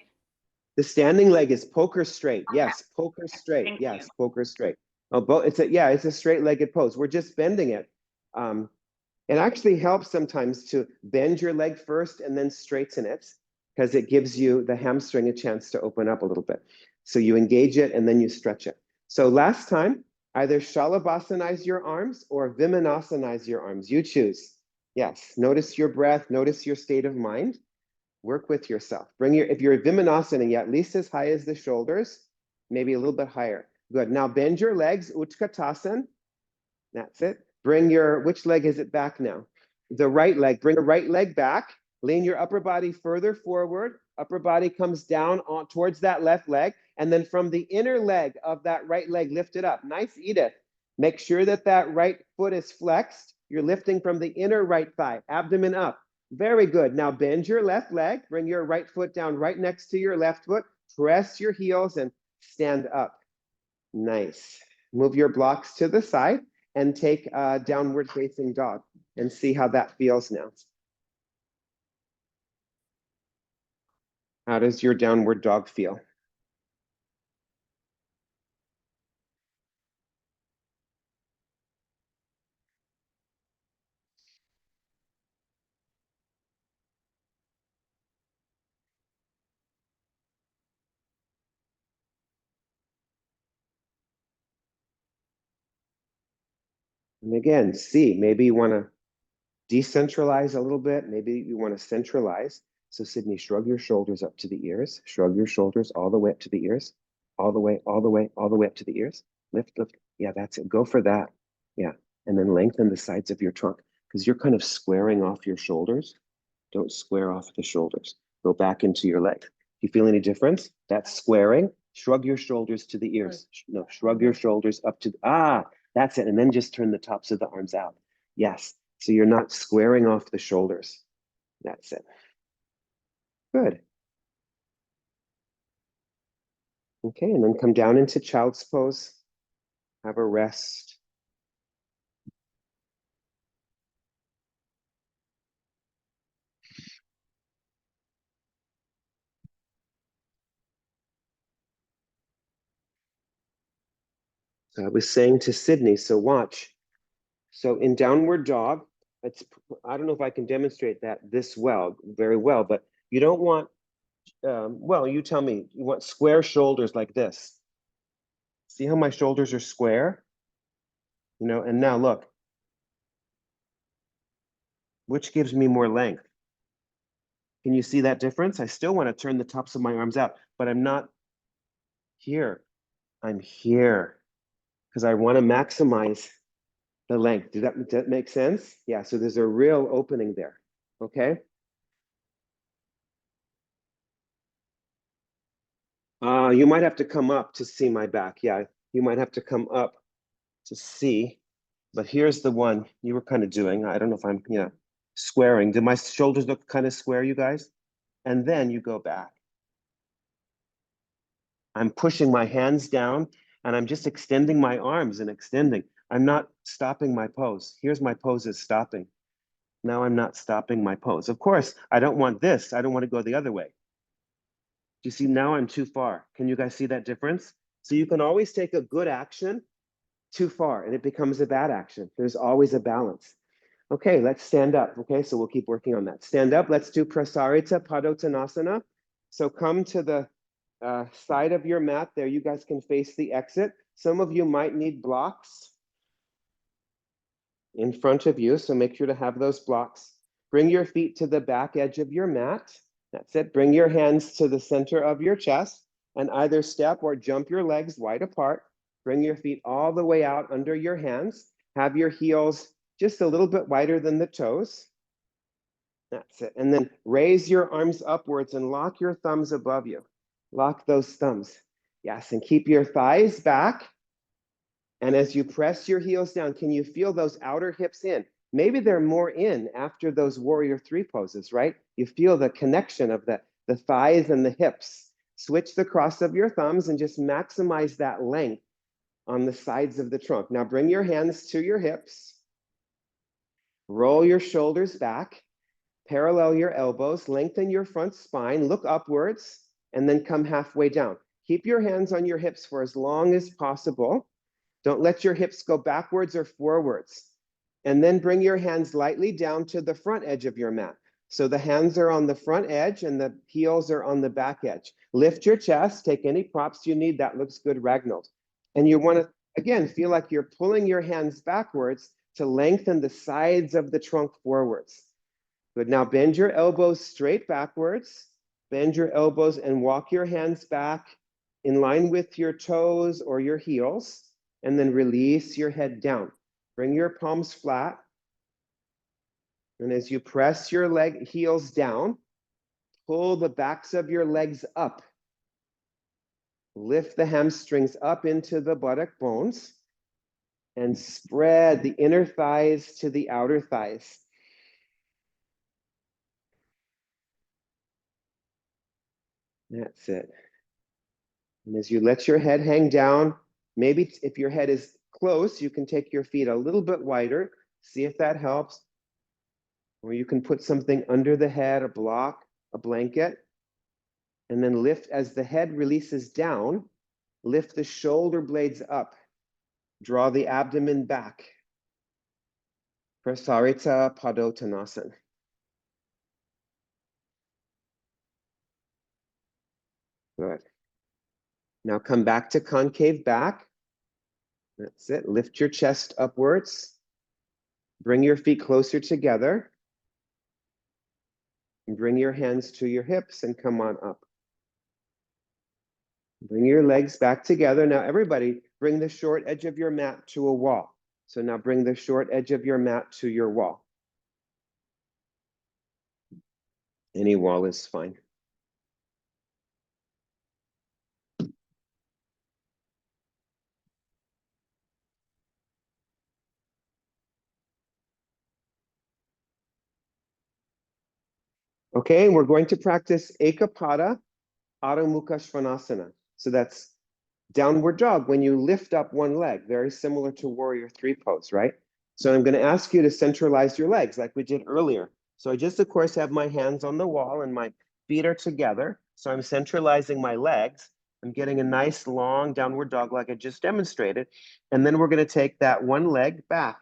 The standing leg is poker straight. Okay. Yes, poker straight. Thank Yes, you. poker straight. Oh, it's a straight-legged pose. We're just bending it. It actually helps sometimes to bend your leg first and then straighten it because it gives you the hamstring a chance to open up a little bit. So you engage it and then you stretch it. So last time, either shalabhasanize your arms or vimanasanize your arms. You choose. Yes, notice your breath, notice your state of mind. Work with yourself. If you're vimanasana, at least as high as the shoulders, maybe a little bit higher. Good. Now bend your legs, utkatasana. That's it. Which leg is it back now? The right leg. Bring the right leg back. Lean your upper body further forward. Upper body comes down towards that left leg. And then from the inner leg of that right leg, lift it up. Nice, Edith. Make sure that that right foot is flexed. You're lifting from the inner right thigh, abdomen up. Very good. Now bend your left leg. Bring your right foot down right next to your left foot. Press your heels and stand up. Nice. Move your blocks to the side and take a downward facing dog and see how that feels now. How does your downward dog feel? And again, see, maybe you want to decentralize a little bit. Maybe you want to centralize. So Sydney, shrug your shoulders up to the ears. Shrug your shoulders all the way up to the ears. All the way, all the way, all the way up to the ears. Lift, lift. Yeah, that's it. Go for that. Yeah. And then lengthen the sides of your trunk because you're kind of squaring off your shoulders. Don't square off the shoulders. Go back into your leg. You feel any difference? That's squaring. Shrug your shoulders to the ears. No, shrug your shoulders up to, that's it. And then just turn the tops of the arms out. Yes. So you're not squaring off the shoulders. That's it. Good. Okay, and then come down into child's pose. Have a rest. So I was saying to Sydney, so watch. So in downward dog, I don't know if I can demonstrate that very well, but you don't want, well, you tell me, you want square shoulders like this. See how my shoulders are square? And now look, which gives me more length? Can you see that difference? I still want to turn the tops of my arms out, but I'm not here. I'm here because I want to maximize the length. Does that make sense? Yeah, so there's a real opening there, okay? You might have to come up to see my back. Yeah, you might have to come up to see, but here's the one you were kind of doing. I don't know if I'm, squaring. Do my shoulders look kind of square, you guys? And then you go back. I'm pushing my hands down and I'm just extending my arms and extending. I'm not stopping my pose. Here's my pose is stopping. Now I'm not stopping my pose. Of course, I don't want this. I don't want to go the other way. Do you see now I'm too far? Can you guys see that difference? So you can always take a good action too far and it becomes a bad action. There's always a balance. Okay, let's stand up. Okay, so we'll keep working on that. Stand up. Let's do Prasarita padottanasana. So come to the side of your mat there. You guys can face the exit. Some of you might need blocks in front of you, so make sure to have those blocks. Bring your feet to the back edge of your mat. That's it. Bring your hands to the center of your chest and either step or jump your legs wide apart. Bring your feet all the way out under your hands. Have your heels just a little bit wider than the toes. That's it. And then raise your arms upwards and lock your thumbs above you. Lock those thumbs. Yes, and keep your thighs back. And as you press your heels down, can you feel those outer hips in? Maybe they're more in after those warrior three poses, right? You feel the connection of the thighs and the hips. Switch the cross of your thumbs and just maximize that length on the sides of the trunk. Now bring your hands to your hips. Roll your shoulders back. Parallel your elbows, lengthen your front spine, look upwards, and then come halfway down. Keep your hands on your hips for as long as possible. Don't let your hips go backwards or forwards. And then bring your hands lightly down to the front edge of your mat. So the hands are on the front edge and the heels are on the back edge. Lift your chest, take any props you need. That looks good, Ragnold. And you want to, again, feel like you're pulling your hands backwards to lengthen the sides of the trunk forwards. Good. Now bend your elbows straight backwards. Bend your elbows and walk your hands back in line with your toes or your heels, and then release your head down. Bring your palms flat. And as you press your heels down, pull the backs of your legs up. Lift the hamstrings up into the buttock bones and spread the inner thighs to the outer thighs. That's it. And as you let your head hang down, maybe if your head is close, you can take your feet a little bit wider. See if that helps. Or you can put something under the head, a block, a blanket, and then lift as the head releases down, lift the shoulder blades up, draw the abdomen back. Prasarita, padottanasana. Good. Now come back to concave back. That's it. Lift your chest upwards. Bring your feet closer together. And bring your hands to your hips and come on up. Bring your legs back together. Now everybody, bring the short edge of your mat to a wall. So now bring the short edge of your mat to your wall. Any wall is fine. Okay, we're going to practice Ekapada Adho Mukha Svanasana. So that's downward dog when you lift up one leg, very similar to warrior three pose, right? So I'm going to ask you to centralize your legs like we did earlier. So I just, of course, have my hands on the wall and my feet are together. So I'm centralizing my legs. I'm getting a nice long downward dog like I just demonstrated. And then we're going to take that one leg back,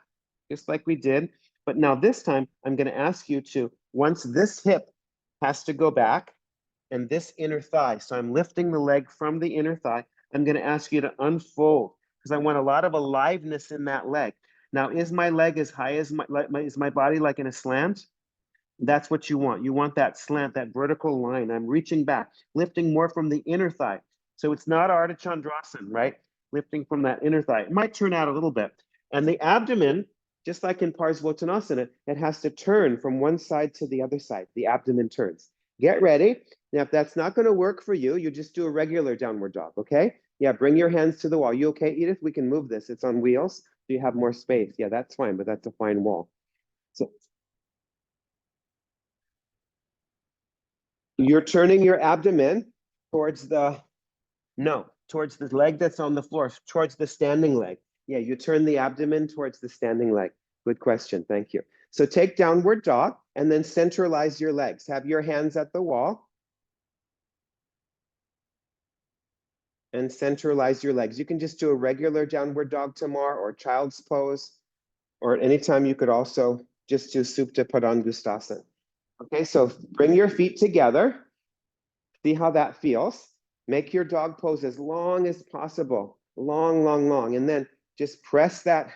just like we did. But now this time, I'm going to ask you to, once this hip has to go back and this inner thigh, so I'm lifting the leg from the inner thigh, I'm going to ask you to unfold because I want a lot of aliveness in that leg. Now, is my leg as high as is my body like in a slant? That's what you want. You want that slant, that vertical line. I'm reaching back, lifting more from the inner thigh. So it's not Ardha Chandrasana, right? Lifting from that inner thigh. It might turn out a little bit. And the abdomen, just like in Parsvottanasana, it has to turn from one side to the other side. The abdomen turns. Get ready. Now, if that's not going to work for you, you just do a regular downward dog, okay? Yeah, bring your hands to the wall. You okay, Edith? We can move this. It's on wheels. So you have more space. Yeah, that's fine, but that's a fine wall. So you're turning your abdomen towards towards the leg that's on the floor, towards the standing leg. Yeah, you turn the abdomen towards the standing leg. Good question. Thank you. So take downward dog and then centralize your legs. Have your hands at the wall. And centralize your legs. You can just do a regular downward dog tomorrow or child's pose, or at any time you could also just do Supta padangusthasana. Okay, so bring your feet together. See how that feels. Make your dog pose as long as possible. Long, long, long. And then just press that,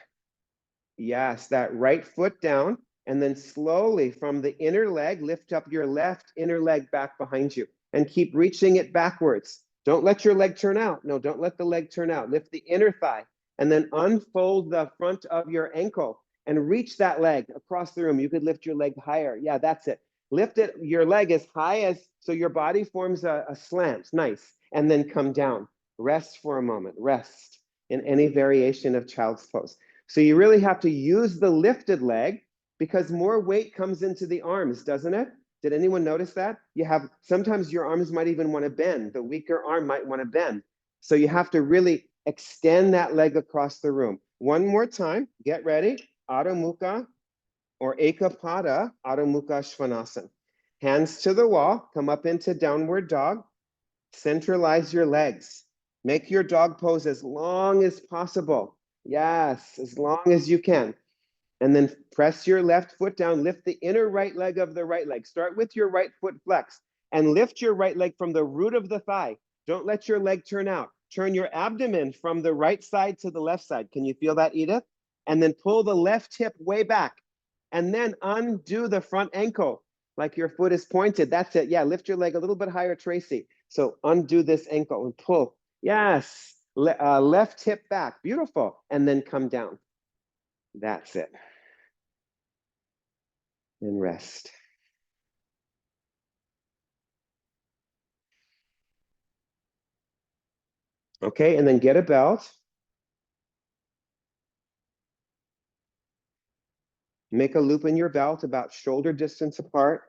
yes, that right foot down. And then slowly from the inner leg, lift up your left inner leg back behind you and keep reaching it backwards. Don't let your leg turn out. No, don't let the leg turn out. Lift the inner thigh and then unfold the front of your ankle and reach that leg across the room. You could lift your leg higher. Yeah, that's it. Lift it, your leg as high as, so your body forms a slant. Nice. And then come down. Rest for a moment. Rest in any variation of child's pose. So you really have to use the lifted leg because more weight comes into the arms, doesn't it? Did anyone notice that? You have, sometimes your arms might even want to bend. The weaker arm might want to bend. So you have to really extend that leg across the room. One more time, get ready. Adho Mukha or ekapada, adho mukha svanasana. Hands to the wall, come up into downward dog. Centralize your legs. Make your dog pose as long as possible. Yes, as long as you can. And then press your left foot down. Lift the inner right leg of the right leg. Start with your right foot flexed and lift your right leg from the root of the thigh. Don't let your leg turn out. Turn your abdomen from the right side to the left side. Can you feel that, Edith? And then pull the left hip way back. And then undo the front ankle like your foot is pointed. That's it. Yeah, lift your leg a little bit higher, Tracy. So undo this ankle and pull. Yes, left hip back. Beautiful. And then come down. That's it. And rest. Okay, and then get a belt. Make a loop in your belt about shoulder distance apart.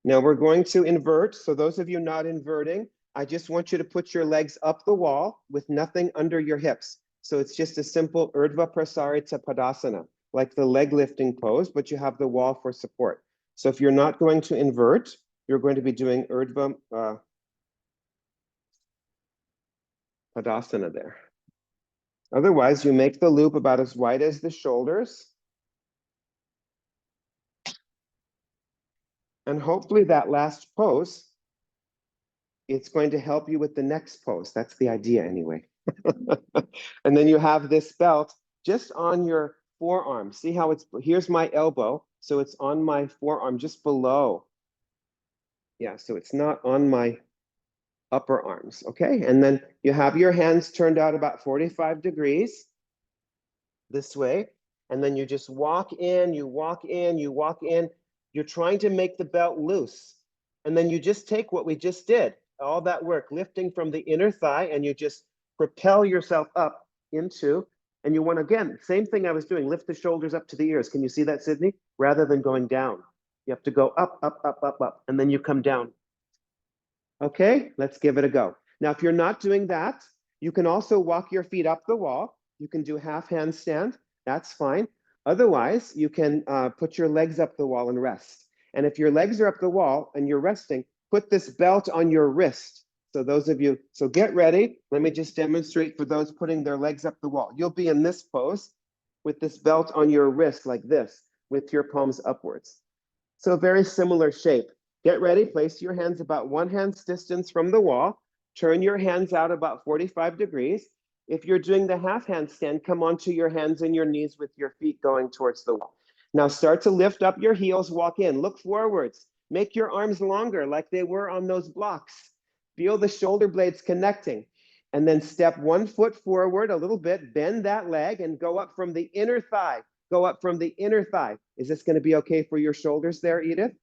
Now we're going to invert. So those of you not inverting, I just want you to put your legs up the wall with nothing under your hips. So it's just a simple Urdhva Prasarita Padasana, like the leg lifting pose, but you have the wall for support. So if you're not going to invert, you're going to be doing Urdhva Padasana there. Otherwise, you make the loop about as wide as the shoulders. And hopefully that last pose, it's going to help you with the next pose. That's the idea anyway. And then you have this belt just on your forearm. See how it's, here's my elbow. So it's on my forearm, just below. Yeah, so it's not on my upper arms, okay? And then you have your hands turned out about 45 degrees this way. And then you just walk in, you walk in, you walk in. You're trying to make the belt loose. And then you just take what we just did, all that work, lifting from the inner thigh, and you just propel yourself up into, and you want, again, same thing I was doing, lift the shoulders up to the ears. Can you see that, Sydney? Rather than going down. You have to go up, up, up, up, up, and then you come down. Okay, let's give it a go. Now, if you're not doing that, you can also walk your feet up the wall. You can do half handstand. That's fine. Otherwise, you can put your legs up the wall and rest. And if your legs are up the wall and you're resting, put this belt on your wrist. So those of you, so get ready. Let me just demonstrate for those putting their legs up the wall. You'll be in this pose with this belt on your wrist like this, with your palms upwards. So a very similar shape. Get ready, place your hands about 1 hand's distance from the wall. Turn your hands out about 45 degrees. If you're doing the half handstand, come onto your hands and your knees with your feet going towards the wall. Now start to lift up your heels, walk in, look forwards. Make your arms longer like they were on those blocks. Feel the shoulder blades connecting. And then step 1 foot forward a little bit, bend that leg and go up from the inner thigh. Go up from the inner thigh. Is this going to be okay for your shoulders there, Edith?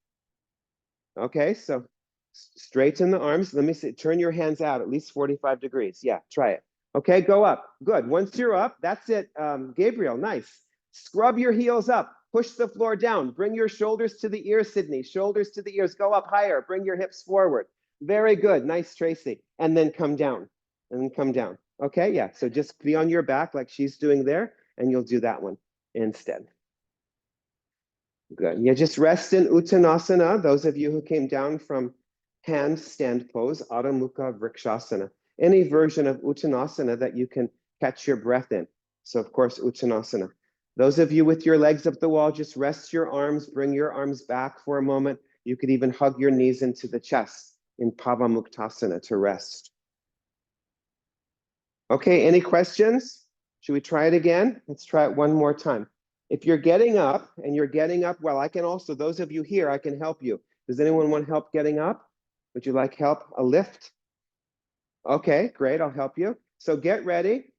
Okay, so straighten the arms. Let me see, turn your hands out at least 45 degrees. Yeah, try it. Okay, go up. Good. Once you're up, that's it. Gabriel, nice. Scrub your heels up. Push the floor down. Bring your shoulders to the ears, Sydney. Shoulders to the ears. Go up higher. Bring your hips forward. Very good. Nice, Tracy. And then come down. And then come down. Okay, yeah. So just be on your back like she's doing there, and you'll do that one instead. Good. Yeah, just rest in Utanasana. Those of you who came down from handstand pose, Adho Mukha Vrikshasana. Any version of Utanasana that you can catch your breath in. So of course, Utanasana. Those of you with your legs up the wall, just rest your arms, bring your arms back for a moment. You could even hug your knees into the chest in Padangusthasana to rest. Okay, any questions? Should we try it again? Let's try it one more time. If you're getting up and you're getting up, well, I can also, those of you here, I can help you. Does anyone want help getting up? Would you like help, a lift? Okay, great, I'll help you. So get ready.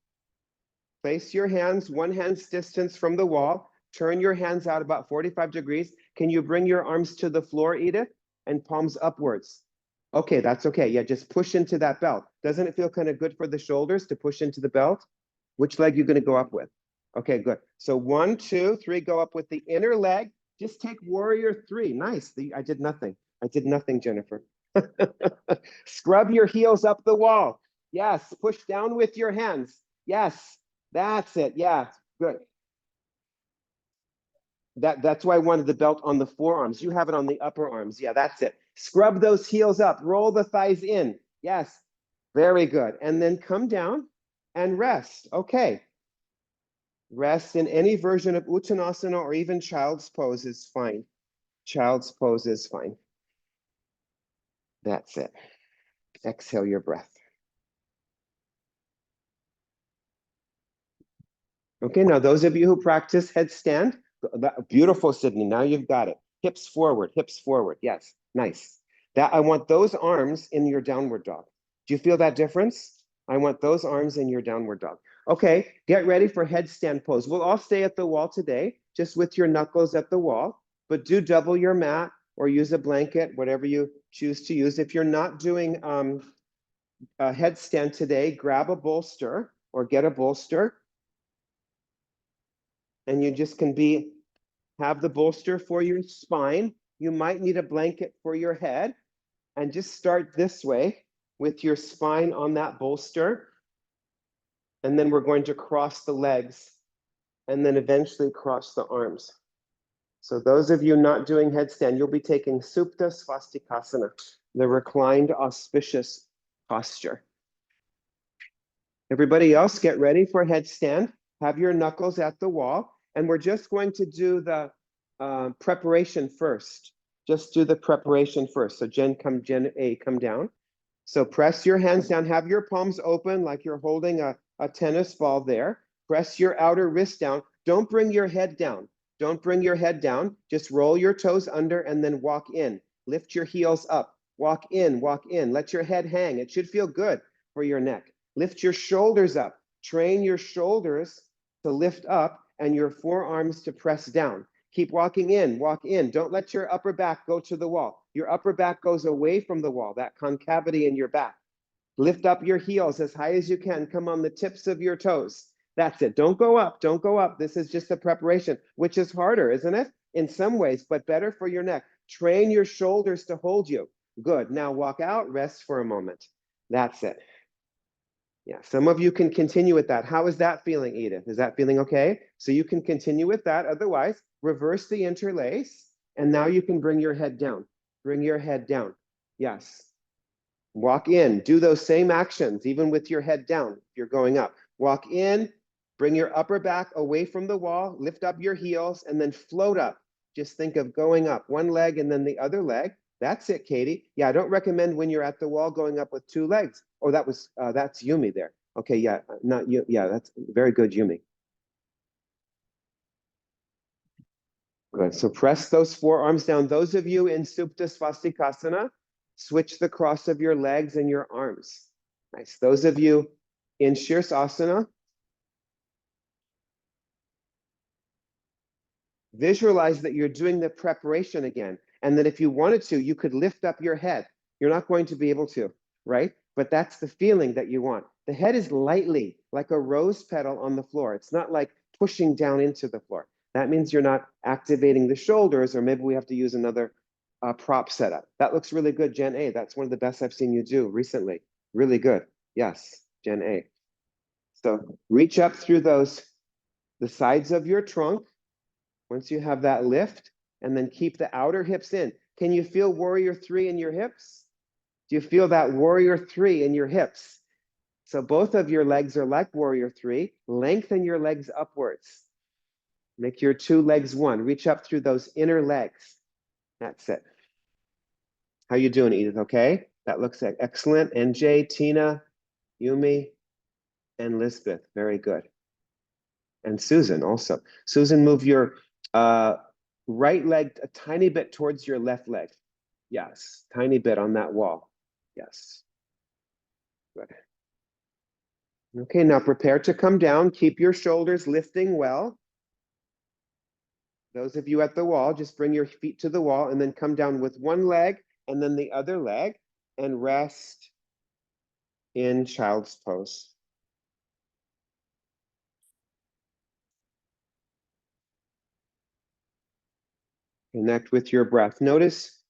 Place your hands 1 hand's distance from the wall. Turn your hands out about 45 degrees. Can you bring your arms to the floor, Edith? And palms upwards. Okay, that's okay. Yeah, just push into that belt. Doesn't it feel kind of good for the shoulders to push into the belt? Which leg are you going to go up with? Okay, good. So 1, 2, 3, go up with the inner leg. Just take warrior 3. Nice. I did nothing. I did nothing, Jennifer. Scrub your heels up the wall. Yes, push down with your hands. Yes, that's it. Yeah, good. That's why I wanted the belt on the forearms. You have it on the upper arms. Yeah, that's it. Scrub those heels up. Roll the thighs in. Yes, very good. And then come down and rest. Okay. Rest in any version of Uttanasana or even child's pose is fine. Child's pose is fine. That's it. Exhale your breath. Okay, now those of you who practice headstand, beautiful, Sydney. Now you've got it. Hips forward, hips forward. Yes, nice. That I want those arms in your downward dog. Do you feel that difference? I want those arms in your downward dog. Okay, get ready for headstand pose. We'll all stay at the wall today, just with your knuckles at the wall, but do double your mat or use a blanket, whatever you choose to use. If you're not doing a headstand today, grab a bolster or get a bolster, and you just can have the bolster for your spine. You might need a blanket for your head, and just start this way with your spine on that bolster. And then we're going to cross the legs and then eventually cross the arms. So those of you not doing headstand, you'll be taking Supta Svastikasana, the reclined auspicious posture. Everybody else, get ready for headstand. Have your knuckles at the wall. And we're just going to do the preparation first. Just do the preparation first. So Jen A, come down. So press your hands down. Have your palms open like you're holding a tennis ball there. Press your outer wrist down. Don't bring your head down. Don't bring your head down. Just roll your toes under and then walk in. Lift your heels up. Walk in, walk in. Let your head hang. It should feel good for your neck. Lift your shoulders up. Train your shoulders to lift up and your forearms to press down. Keep walking in, walk in. Don't let your upper back go to the wall. Your upper back goes away from the wall, that concavity in your back. Lift up your heels as high as you can. Come on the tips of your toes. That's it. Don't go up. Don't go up. This is just a preparation, which is harder, isn't it? In some ways, but better for your neck. Train your shoulders to hold you. Good. Now walk out, rest for a moment. That's it. Yeah, some of you can continue with that. How is that feeling, Edith? Is that feeling okay? So you can continue with that. Otherwise, reverse the interlace. And now you can bring your head down. Bring your head down. Yes. Walk in. Do those same actions, even with your head down. If you're going up. Walk in. Bring your upper back away from the wall. Lift up your heels and then float up. Just think of going up. One leg and then the other leg. That's it, Katie. Yeah, I don't recommend when you're at the wall going up with two legs. Oh, that's Yumi there. Okay, yeah, not you. Yeah, that's very good, Yumi. Good. So press those forearms down. Those of you in Supta Svastikasana, switch the cross of your legs and your arms. Nice. Those of you in sirsasana, visualize that you're doing the preparation again. And that if you wanted to, you could lift up your head. You're not going to be able to, right? But that's the feeling that you want. The head is lightly, like a rose petal on the floor. It's not like pushing down into the floor. That means you're not activating the shoulders, or maybe we have to use another prop setup. That looks really good, Jen A. That's one of the best I've seen you do recently. Really good. Yes, Jen A. So reach up through the sides of your trunk. Once you have that lift, and then keep the outer hips in. Can you feel warrior 3 in your hips? Do you feel that warrior 3 in your hips? So both of your legs are like warrior 3. Lengthen your legs upwards. Make your two legs one. Reach up through those inner legs. That's it. How you doing, Edith? Okay? That looks excellent. NJ, Tina, Yumi, and Lisbeth. Very good. And Susan also. Susan, move your right leg a tiny bit towards your left leg. Yes, tiny bit on that wall. Yes. Good. Okay, now prepare to come down. Keep your shoulders lifting well. Those of you at the wall, just bring your feet to the wall and then come down with one leg and then the other leg and rest in child's pose. Connect with your breath. Notice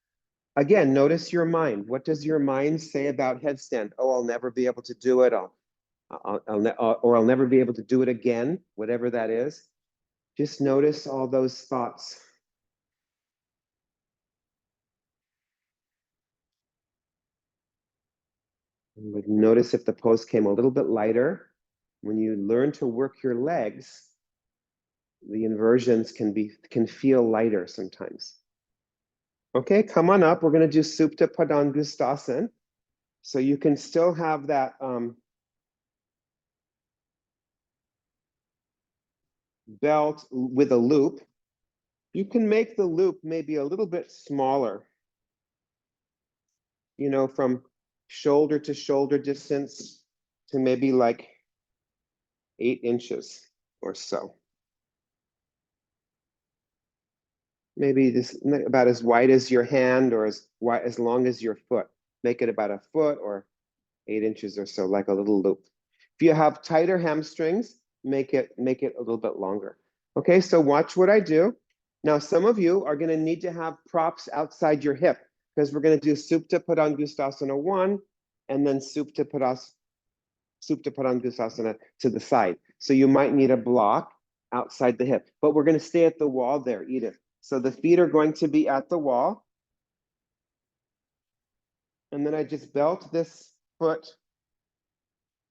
your mind. What does your mind say about headstand? Oh, I'll never be able to do it. or I'll never be able to do it again, whatever that is. Just notice all those thoughts. And notice if the pose came a little bit lighter. When you learn to work your legs, the inversions can feel lighter sometimes. Okay, come on up. We're going to do Supta padangusthasana. So you can still have that belt with a loop. You can make the loop maybe a little bit smaller, you know, from shoulder to shoulder distance to maybe like 8 inches or so. Maybe this about as wide as your hand or as wide as long as your foot. Make it about a foot or 8 inches or so, like a little loop. If you have tighter hamstrings, make it a little bit longer. Okay, so watch what I do. Now, some of you are going to need to have props outside your hip because we're going to do Supta padangusthasana 1 and then Supta padangusthasana to the side. So you might need a block outside the hip, but we're going to stay at the wall there, Edith. So the feet are going to be at the wall. And then I just belt this foot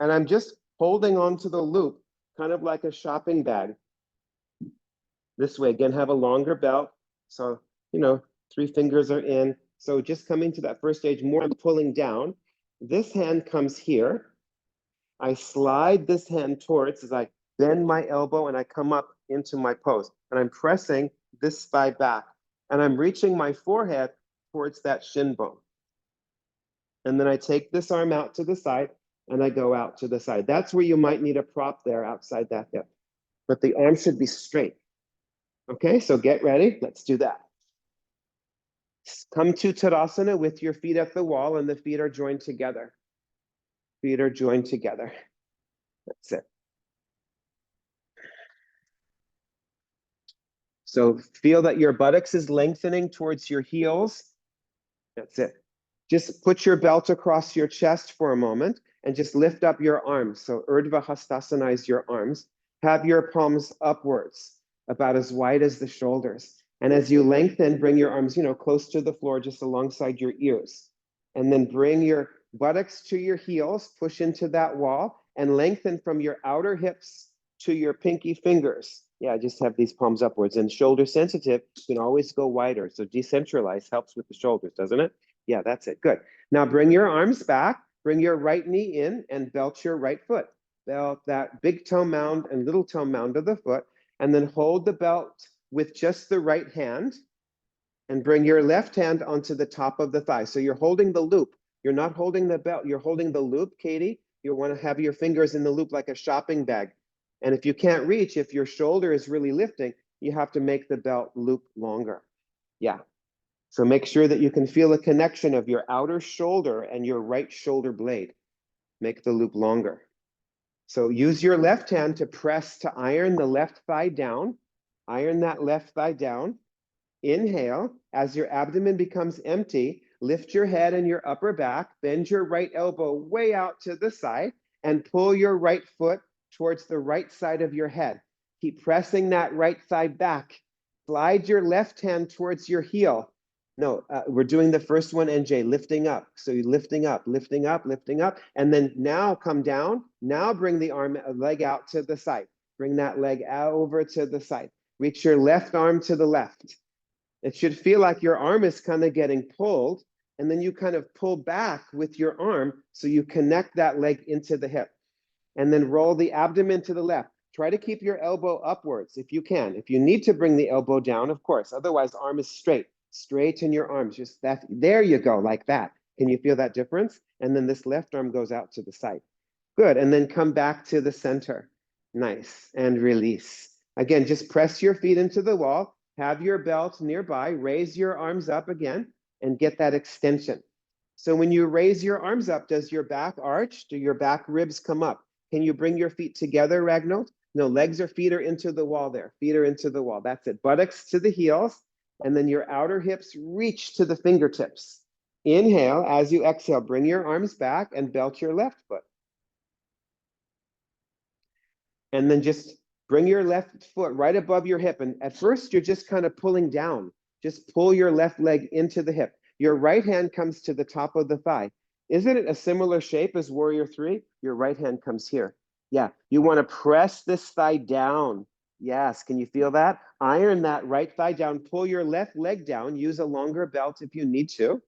and I'm just holding on to the loop, kind of like a shopping bag. This way, again, have a longer belt. So, you know, 3 fingers are in. So just coming to that first stage, more I'm pulling down. This hand comes here. I slide this hand towards as I bend my elbow and I come up into my pose. And I'm pressing this thigh back. And I'm reaching my forehead towards that shin bone. And then I take this arm out to the side and I go out to the side. That's where you might need a prop there outside that hip. But the arm should be straight. Okay, so get ready. Let's do that. Come to Tadasana with your feet at the wall and the feet are joined together. Feet are joined together. That's it. So feel that your buttocks is lengthening towards your heels. That's it. Just put your belt across your chest for a moment and just lift up your arms. So Urdhva Hastasana is your arms. Have your palms upwards, about as wide as the shoulders. And as you lengthen, bring your arms, you know, close to the floor, just alongside your ears. And then bring your buttocks to your heels, push into that wall, and lengthen from your outer hips to your pinky fingers. Yeah, just have these palms upwards. And shoulder sensitive, you can always go wider. So decentralize helps with the shoulders, doesn't it? Yeah, that's it. Good. Now bring your arms back, bring your right knee in and belt your right foot. Belt that big toe mound and little toe mound of the foot, and then hold the belt with just the right hand and bring your left hand onto the top of the thigh. So you're holding the loop. You're not holding the belt. You're holding the loop, Katie. You want to have your fingers in the loop like a shopping bag. And if you can't reach, if your shoulder is really lifting, you have to make the belt loop longer. Yeah. So make sure that you can feel a connection of your outer shoulder and your right shoulder blade. Make the loop longer. So use your left hand to press to iron the left thigh down. Iron that left thigh down. Inhale. As your abdomen becomes empty, lift your head and your upper back. Bend your right elbow way out to the side and pull your right foot towards the right side of your head. Keep pressing that right thigh back. Slide your left hand towards your heel. No, we're doing the first one, NJ, lifting up. So you're lifting up, lifting up, lifting up. And then now come down. Now bring the leg out to the side. Bring that leg out over to the side. Reach your left arm to the left. It should feel like your arm is kind of getting pulled. And then you kind of pull back with your arm. So you connect that leg into the hip. And then roll the abdomen to the left. Try to keep your elbow upwards if you can. If you need to bring the elbow down, of course. Otherwise, arm is straight. Straighten your arms, just that. There you go, like that. Can you feel that difference? And then this left arm goes out to the side. Good, and then come back to the center. Nice, and release. Again, just press your feet into the wall, have your belt nearby, raise your arms up again, and get that extension. So when you raise your arms up, does your back arch? Do your back ribs come up? Can you bring your feet together, Ragnold? No, legs or feet are into the wall there. Feet are into the wall, that's it. Buttocks to the heels. And then your outer hips reach to the fingertips. Inhale, as you exhale, bring your arms back and belt your left foot. And then just bring your left foot right above your hip. And at first, you're just kind of pulling down. Just pull your left leg into the hip. Your right hand comes to the top of the thigh. Isn't it a similar shape as Warrior Three? Your right hand comes here. Yeah, you want to press this thigh down. Yes, can you feel that? Iron that right thigh down. Pull your left leg down. Use a longer belt if you need to.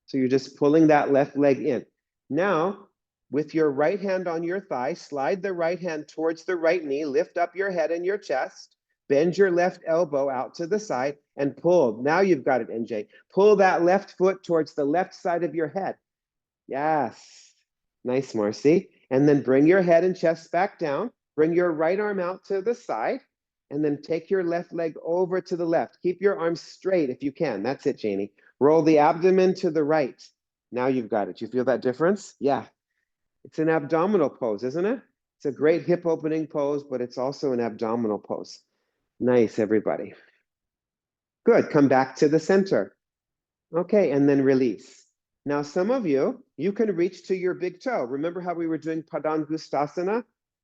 So you're just pulling that left leg in. Now, with your right hand on your thigh, slide the right hand towards the right knee, lift up your head and your chest, bend your left elbow out to the side and pull. Now you've got it, NJ. Pull that left foot towards the left side of your head. Yes. Nice, Marcy. And then bring your head and chest back down. Bring your right arm out to the side. And then take your left leg over to the left. Keep your arms straight if you can. That's it, Janie. Roll the abdomen to the right. Now you've got it. You feel that difference? Yeah. It's an abdominal pose, isn't it? It's a great hip opening pose, but it's also an abdominal pose. Nice, everybody. Good. Come back to the center. Okay, and then release. Now, some of you, you can reach to your big toe. Remember how we were doing padangusthasana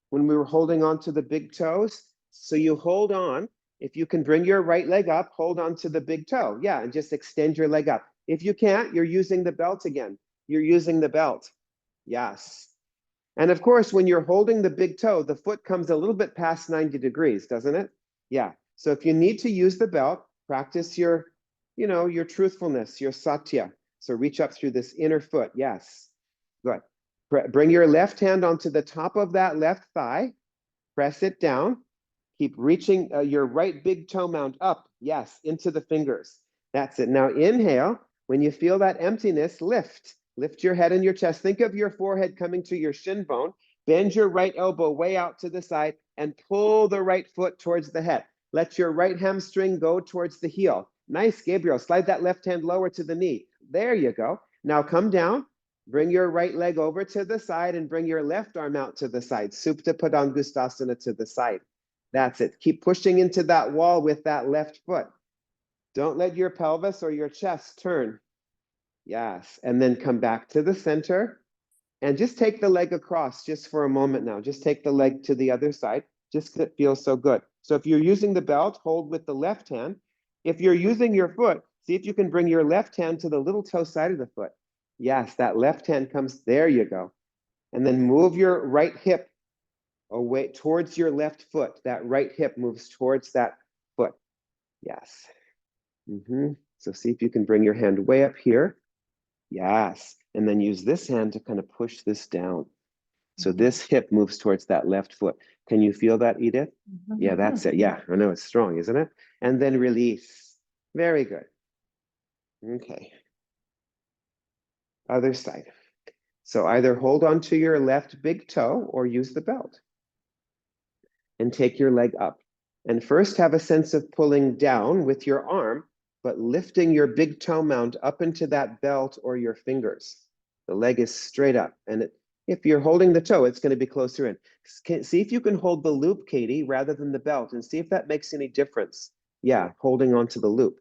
when we were holding on to the big toes? So you hold on. If you can bring your right leg up, hold on to the big toe. Yeah, and just extend your leg up. If you can't, you're using the belt again. You're using the belt. Yes. And of course, when you're holding the big toe, the foot comes a little bit past 90 degrees, doesn't it? Yeah. So if you need to use the belt, practice your, your truthfulness, your satya. So reach up through this inner foot. Yes. Good. Bring your left hand onto the top of that left thigh. Press it down. Keep reaching your right big toe mound up. Yes, into the fingers. That's it. Now inhale. When you feel that emptiness, lift. Lift your head and your chest. Think of your forehead coming to your shin bone. Bend your right elbow way out to the side and pull the right foot towards the head. Let your right hamstring go towards the heel. Nice, Gabriel. Slide that left hand lower to the knee. There you go. Now come down. Bring your right leg over to the side and bring your left arm out to the side. Supta padangusthasana to the side. That's it. Keep pushing into that wall with that left foot. Don't let your pelvis or your chest turn. Yes. And then come back to the center and just take the leg across just for a moment now. Just take the leg to the other side. Just because it feels so good. So if you're using the belt, hold with the left hand. If you're using your foot, see if you can bring your left hand to the little toe side of the foot. Yes, that left hand comes, there you go. And then move your right hip away towards your left foot. That right hip moves towards that foot. Yes. So see if you can bring your hand way up here. Yes. And then use this hand to kind of push this down. So this hip moves towards that left foot. Can you feel that, Edith? Yeah, that's it. Yeah, I know it's strong, isn't it? And then release. Very good. Okay. Other side. So either hold on to your left big toe or use the belt. And take your leg up. And first have a sense of pulling down with your arm, but lifting your big toe mound up into that belt or your fingers. The leg is straight up. And if you're holding the toe, it's going to be closer in. See if you can hold the loop, Katie, rather than the belt, and see if that makes any difference. Yeah, holding onto the loop.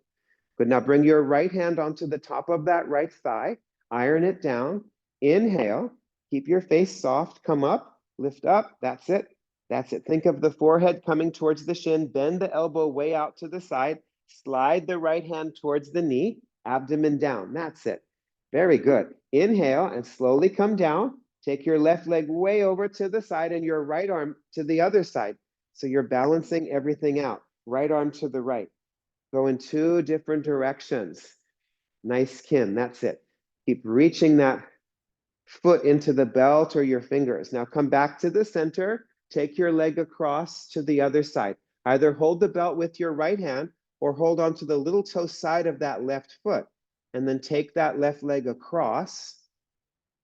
Good. Now bring your right hand onto the top of that right thigh. Iron it down. Inhale. Keep your face soft. Come up. Lift up. That's it. That's it. Think of the forehead coming towards the shin. Bend the elbow way out to the side. Slide the right hand towards the knee. Abdomen down. That's it. Very good. Inhale and slowly come down. Take your left leg way over to the side and your right arm to the other side. So you're balancing everything out. Right arm to the right. Go in two different directions. Nice, Kim. That's it. Keep reaching that foot into the belt or your fingers. Now come back to the center. Take your leg across to the other side. Either hold the belt with your right hand or hold on to the little toe side of that left foot. And then take that left leg across,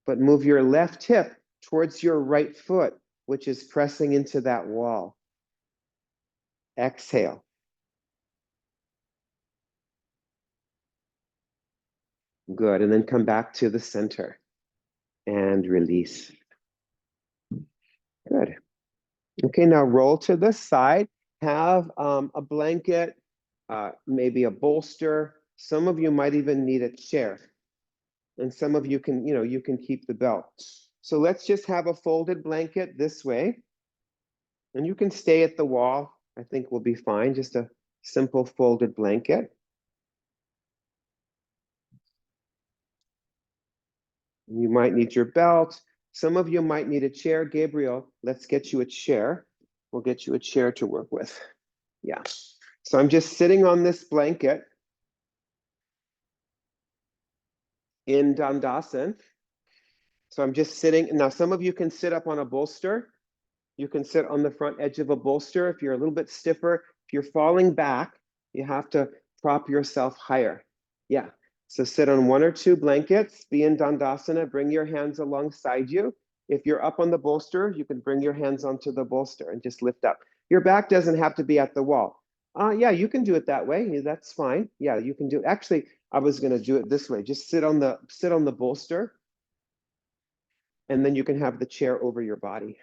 but move your left hip towards your right foot, which is pressing into that wall. Exhale. Good. And then come back to the center and release. Good. Okay, now roll to the side. Have a blanket, maybe a bolster. Some of you might even need a chair. And some of you can, you can keep the belt. So let's just have a folded blanket this way. And you can stay at the wall. I think we'll be fine. Just a simple folded blanket. You might need your belt. Some of you might need a chair. Gabriel, let's get you a chair. We'll get you a chair to work with. Yeah. So I'm just sitting on this blanket in Dandasana. So I'm just sitting. Now, some of you can sit up on a bolster. You can sit on the front edge of a bolster. If you're a little bit stiffer, if you're falling back, you have to prop yourself higher. Yeah. So sit on one or two blankets, be in Dandasana, bring your hands alongside you. If you're up on the bolster, you can bring your hands onto the bolster and just lift up. Your back doesn't have to be at the wall. Yeah, you can do it that way. That's fine. Yeah, you can do. Actually, I was going to do it this way. Just sit on the bolster, and then you can have the chair over your body.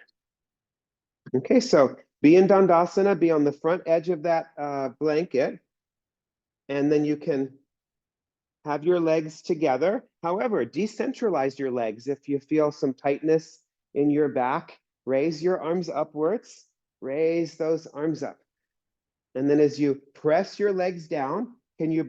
Okay, so be in Dandasana, be on the front edge of that blanket, and then you can have your legs together. However, decentralize your legs. If you feel some tightness in your back, raise your arms upwards, raise those arms up. And then as you press your legs down, can you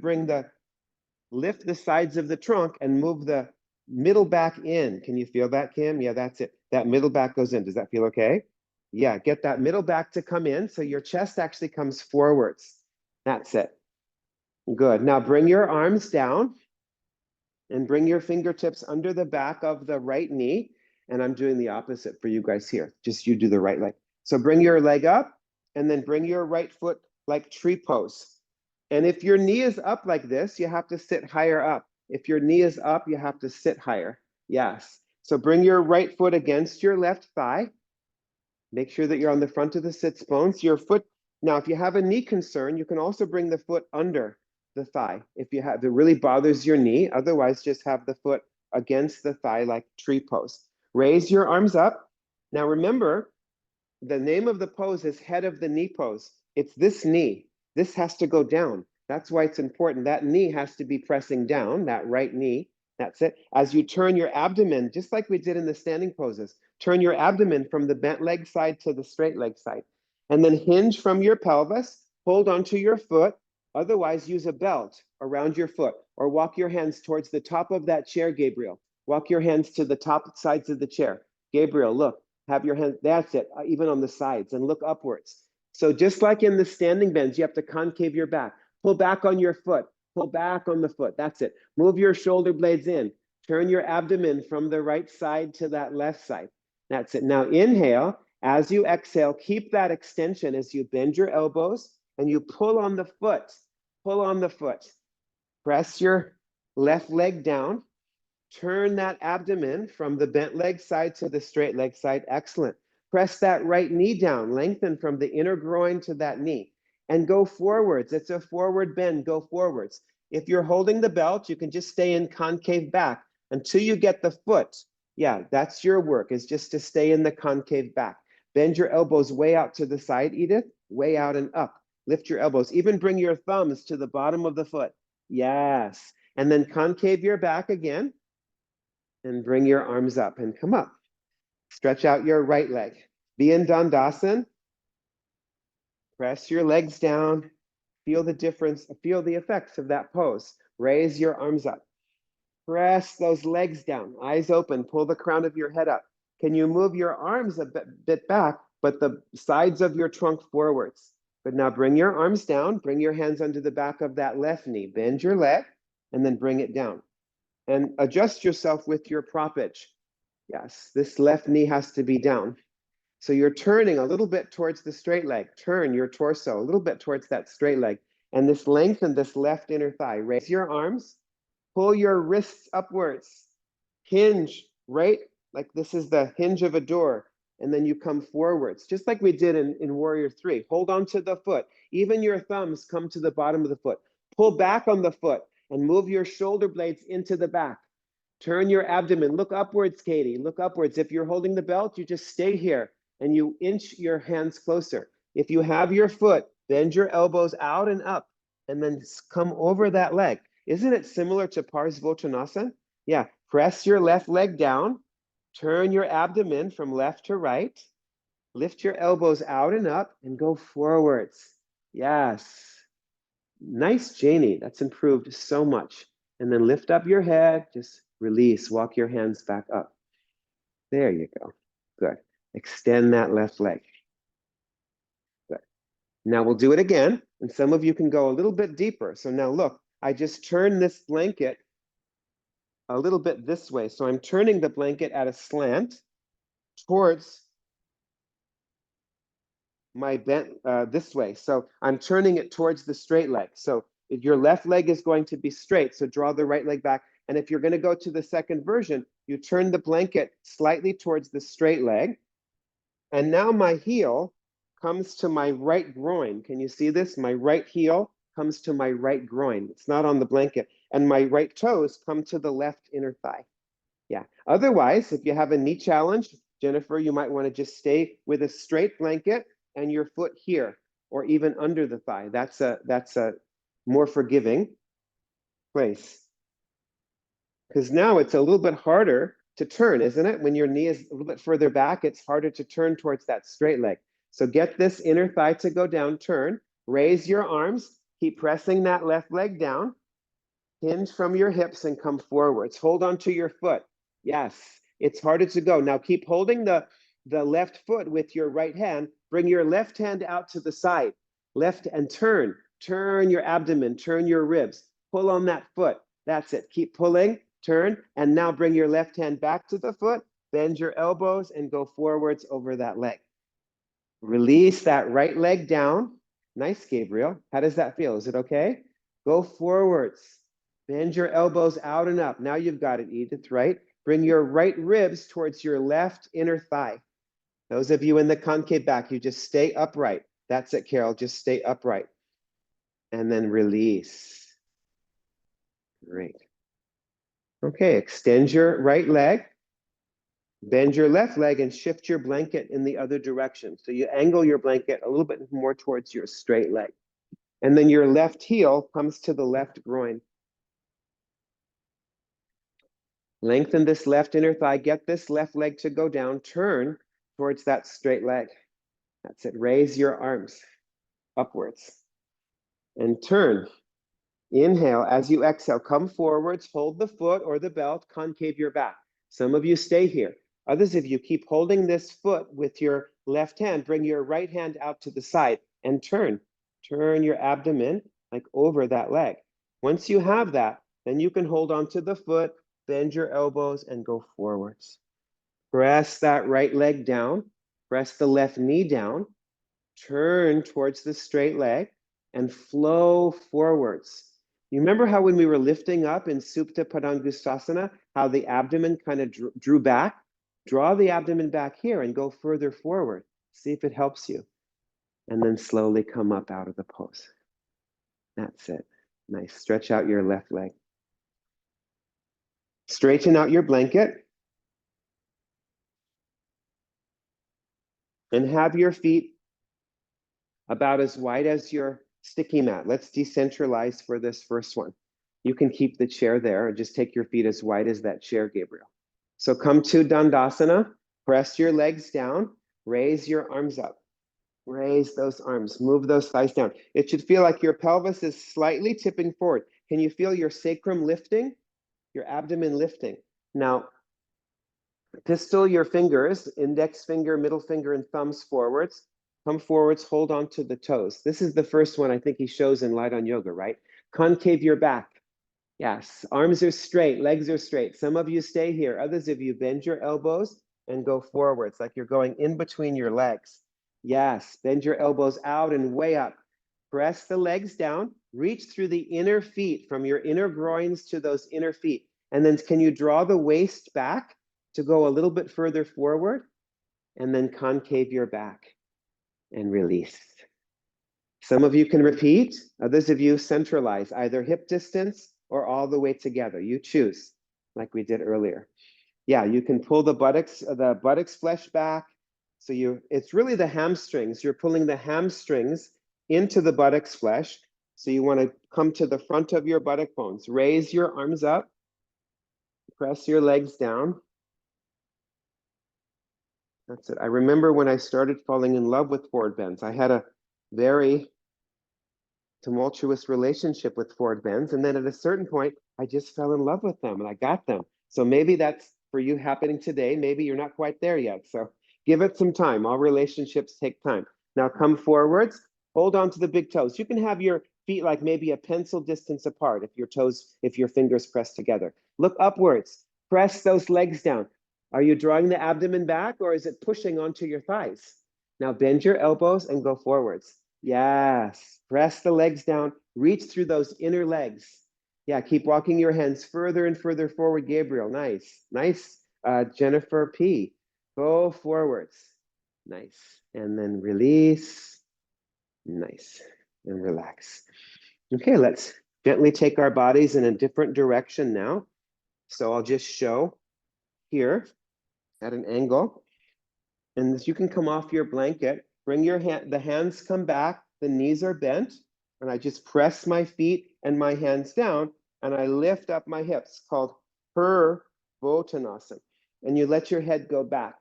lift the sides of the trunk and move the middle back in? Can you feel that, Kim? Yeah, that's it. That middle back goes in. Does that feel okay? Yeah, get that middle back to come in so your chest actually comes forwards. That's it. Good. Now bring your arms down and bring your fingertips under the back of the right knee. And I'm doing the opposite for you guys here. Just you do the right leg. So bring your leg up and then bring your right foot like tree pose. And if your knee is up like this, you have to sit higher up. If your knee is up, you have to sit higher. Yes. So bring your right foot against your left thigh. Make sure that you're on the front of the sits bones. Your foot, now if you have a knee concern, you can also bring the foot under the thigh if it really bothers your knee. Otherwise, just have the foot against the thigh like tree pose. Raise your arms up. Now remember, the name of the pose is head of the knee pose. It's this knee. This has to go down. That's why it's important. That knee has to be pressing down, that right knee. That's it. As you turn your abdomen, just like we did in the standing poses, turn your abdomen from the bent leg side to the straight leg side. And then hinge from your pelvis, hold onto your foot. Otherwise, use a belt around your foot or walk your hands towards the top of that chair, Gabriel. Walk your hands to the top sides of the chair. Gabriel, look, have your hands, that's it, even on the sides, and look upwards. So just like in the standing bends, you have to concave your back. Pull back on your foot. Pull back on the foot. That's it. Move your shoulder blades in. Turn your abdomen from the right side to that left side. That's it. Now inhale. As you exhale, keep that extension as you bend your elbows and you pull on the foot. Pull on the foot. Press your left leg down. Turn that abdomen from the bent leg side to the straight leg side. Excellent. Press that right knee down. Lengthen from the inner groin to that knee. And go forwards. It's a forward bend. Go forwards. If you're holding the belt, you can just stay in concave back until you get the foot. Yeah, that's your work, is just to stay in the concave back. Bend your elbows way out to the side, Edith. Way out and up. Lift your elbows. Even bring your thumbs to the bottom of the foot. Yes. And then concave your back again. And bring your arms up and come up. Stretch out your right leg. Be in Dandasana. Press your legs down. Feel the difference, feel the effects of that pose. Raise your arms up. Press those legs down. Eyes open. Pull the crown of your head up. Can you move your arms a bit back, but the sides of your trunk forwards? But now bring your arms down. Bring your hands under the back of that left knee. Bend your leg and then bring it down. And adjust yourself with your proppage. Yes, this left knee has to be down. So you're turning a little bit towards the straight leg. Turn your torso a little bit towards that straight leg. And this lengthen this left inner thigh. Raise your arms. Pull your wrists upwards. Hinge, right? Like this is the hinge of a door. And then you come forwards, just like we did in Warrior 3. Hold on to the foot. Even your thumbs come to the bottom of the foot. Pull back on the foot and move your shoulder blades into the back. Turn your abdomen. Look upwards, Katie. Look upwards. If you're holding the belt, you just stay here and you inch your hands closer. If you have your foot, bend your elbows out and up and then come over that leg. Isn't it similar to Parsvottanasana? Yeah, press your left leg down, turn your abdomen from left to right, Lift your elbows out and up and go forwards. Yes. Nice, Janie. That's improved so much. And then lift up your head, just release, walk your hands back up. There you go. Good. Extend that left leg. Good. Now we'll do it again. And some of you can go a little bit deeper. So now look, I just turned this blanket a little bit this way. So I'm turning the blanket at a slant towards my bent this way. So I'm turning it towards the straight leg. So if your left leg is going to be straight, so draw the right leg back. And if you're going to go to the second version, you turn the blanket slightly towards the straight leg. And now my heel comes to my right groin. Can you see this? My right heel comes to my right groin. It's not on the blanket. And my right toes come to the left inner thigh. Yeah. Otherwise, if you have a knee challenge, Jennifer, you might want to just stay with a straight blanket and your foot here, or even under the thigh. That's a more forgiving place. Because now it's a little bit harder to turn, isn't it? When your knee is a little bit further back, it's harder to turn towards that straight leg. So get this inner thigh to go down, turn, raise your arms, keep pressing that left leg down, hinge from your hips and come forwards. Hold on to your foot. Yes, it's harder to go. Now keep holding the left foot with your right hand. Bring your left hand out to the side. Left and turn. Turn your abdomen, turn your ribs. Pull on that foot. That's it. Keep pulling, turn, and now bring your left hand back to the foot. Bend your elbows and go forwards over that leg. Release that right leg down. Nice, Gabriel. How does that feel? Is it okay? Go forwards. Bend your elbows out and up. Now you've got it, Edith, right? Bring your right ribs towards your left inner thigh. Those of you in the concave back, you just stay upright. That's it, Carol. Just stay upright. And then release. Great. Okay, extend your right leg. Bend your left leg and shift your blanket in the other direction. So you angle your blanket a little bit more towards your straight leg. And then your left heel comes to the left groin. Lengthen this left inner thigh. Get this left leg to go down. Turn towards that straight leg. That's it. Raise your arms upwards. And turn. Inhale. As you exhale, come forwards. Hold the foot or the belt. Concave your back. Some of you stay here. Others of you keep holding this foot with your left hand. Bring your right hand out to the side and turn. Turn your abdomen like over that leg. Once you have that, then you can hold on to the foot, bend your elbows, and go forwards. Press that right leg down. Press the left knee down. Turn towards the straight leg and flow forwards. You remember how when we were lifting up in Supta padangusthasana, how the abdomen kind of drew back? Draw the abdomen back here and go further forward. See if it helps you. And then slowly come up out of the pose. That's it. Nice. Stretch out your left leg. Straighten out your blanket. And have your feet about as wide as your sticky mat. Let's decentralize for this first one. You can keep the chair there and just take your feet as wide as that chair, Gabriel. So come to Dandasana, press your legs down, raise your arms up. Raise those arms, move those thighs down. It should feel like your pelvis is slightly tipping forward. Can you feel your sacrum lifting? Your abdomen lifting. Now, pistol your fingers, index finger, middle finger, and thumbs forwards. Come forwards, hold on to the toes. This is the first one I think he shows in Light on Yoga, right? Concave your back. Yes, arms are straight, legs are straight. Some of you stay here. Others of you bend your elbows and go forwards, like you're going in between your legs. Yes, bend your elbows out and way up. Press the legs down, reach through the inner feet, from your inner groins to those inner feet. And then can you draw the waist back to go a little bit further forward? And then concave your back and release. Some of you can repeat, others of you centralize, either hip distance or all the way together. You choose, like we did earlier. Yeah, you can pull the buttocks flesh back. So it's really the hamstrings. You're pulling the hamstrings into the buttocks flesh. So you want to come to the front of your buttock bones. Raise your arms up. Press your legs down. That's it. I remember when I started falling in love with forward bends, I had a very tumultuous relationship with forward bends. And then at a certain point, I just fell in love with them and I got them. So maybe that's for you happening today. Maybe you're not quite there yet. So give it some time. All relationships take time. Now come forwards, hold on to the big toes. You can have your feet like maybe a pencil distance apart if your fingers press together. Look upwards, press those legs down. Are you drawing the abdomen back or is it pushing onto your thighs? Now bend your elbows and go forwards. Yes, press the legs down, reach through those inner legs. Yeah, keep walking your hands further and further forward, Gabriel. Nice, nice. Jennifer P. Go forwards. Nice. And then release. Nice. And relax. Okay, let's gently take our bodies in a different direction now. So I'll just show here at an angle. And you can come off your blanket, bring your hand, the hands come back, the knees are bent, and I just press my feet and my hands down, and I lift up my hips, called Parsvottanasana. And you let your head go back.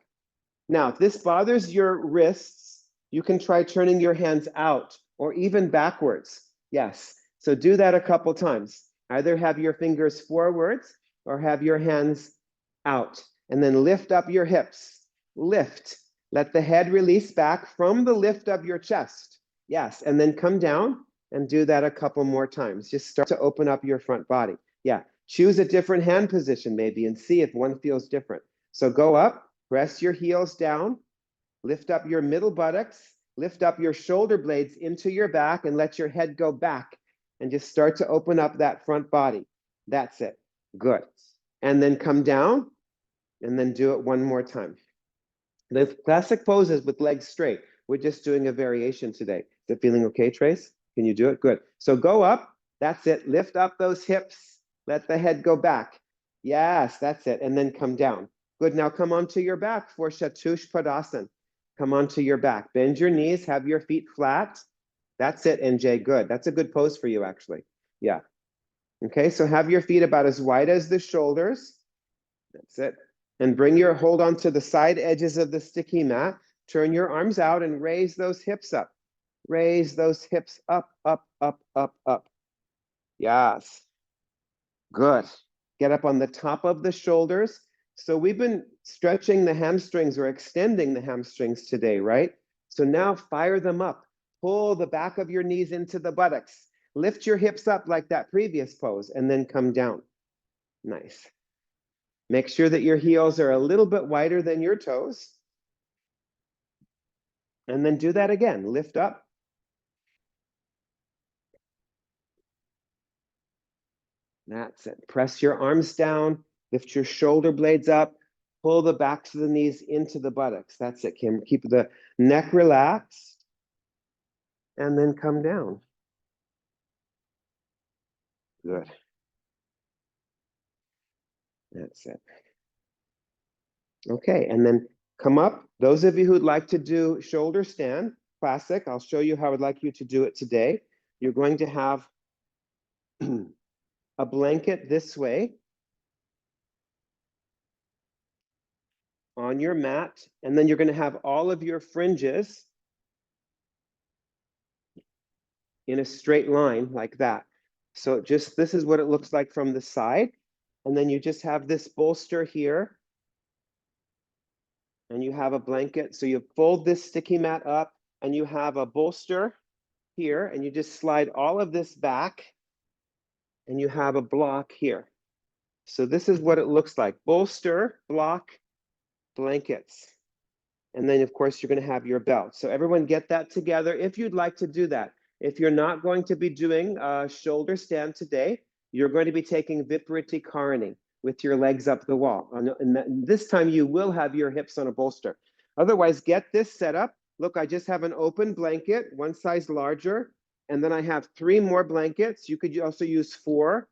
Now, if this bothers your wrists, you can try turning your hands out or even backwards. Yes, so do that a couple times. Either have your fingers forwards or have your hands out, and then lift up your hips. Lift. Let the head release back from the lift of your chest. Yes, and then come down and do that a couple more times. Just start to open up your front body. Yeah, choose a different hand position maybe and see if one feels different. So go up, press your heels down, lift up your middle buttocks, lift up your shoulder blades into your back and let your head go back and just start to open up that front body. That's it. Good. And then come down and then do it one more time. The classic pose is with legs straight. We're just doing a variation today. Is it feeling okay, Trace? Can you do it? Good. So go up. That's it. Lift up those hips. Let the head go back. Yes, that's it. And then come down. Good. Now come onto your back for Chatush Padasana. Come onto your back. Bend your knees. Have your feet flat. That's it, NJ. Good. That's a good pose for you, actually. Yeah. Okay, so have your feet about as wide as the shoulders. That's it. And bring your hold on to the side edges of the sticky mat. Turn your arms out and raise those hips up. Raise those hips up, up, up, up, up. Yes. Good. Get up on the top of the shoulders. So we've been stretching the hamstrings or extending the hamstrings today, right? So now fire them up. Pull the back of your knees into the buttocks. Lift your hips up like that previous pose and then come down. Nice. Make sure that your heels are a little bit wider than your toes. And then do that again. Lift up. That's it. Press your arms down. Lift your shoulder blades up. Pull the backs of the knees into the buttocks. That's it, Kim. Keep the neck relaxed. And then come down. Good. That's it. Okay, and then come up. Those of you who'd like to do shoulder stand, classic, I'll show you how I'd like you to do it today. You're going to have a blanket this way on your mat, and then you're going to have all of your fringes in a straight line like that. So just this is what it looks like from the side. And then you just have this bolster here. And you have a blanket. So you fold this sticky mat up and you have a bolster here. And you just slide all of this back. And you have a block here. So this is what it looks like. Bolster, block, blankets. And then, of course, you're going to have your belt. So everyone get that together if you'd like to do that. If you're not going to be doing a shoulder stand today, you're going to be taking Vipariti Karani with your legs up the wall. And this time you will have your hips on a bolster. Otherwise, get this set up. Look, I just have an open blanket, one size larger. And then I have 3 more blankets. You could also use 4.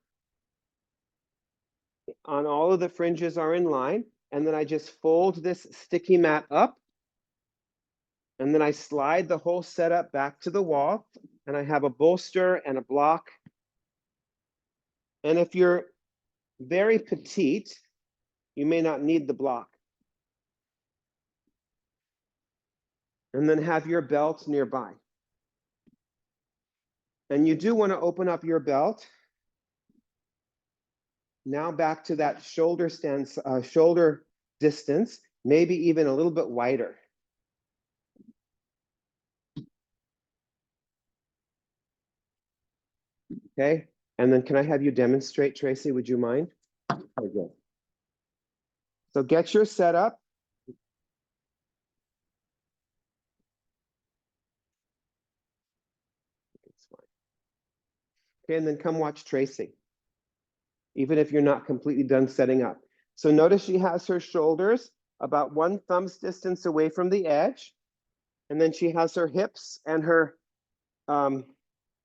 On all of the fringes are in line. And then I just fold this sticky mat up. And then I slide the whole setup back to the wall. And I have a bolster and a block. And if you're very petite, you may not need the block. And then have your belt nearby. And you do want to open up your belt. Now back to that shoulder stance, shoulder distance, maybe even a little bit wider. Okay, and then can I have you demonstrate, Tracy? Would you mind? Okay, good. So get your setup. It's fine. Okay, and then come watch Tracy, even if you're not completely done setting up. So notice she has her shoulders about 1 thumb's distance away from the edge, and then she has her hips and her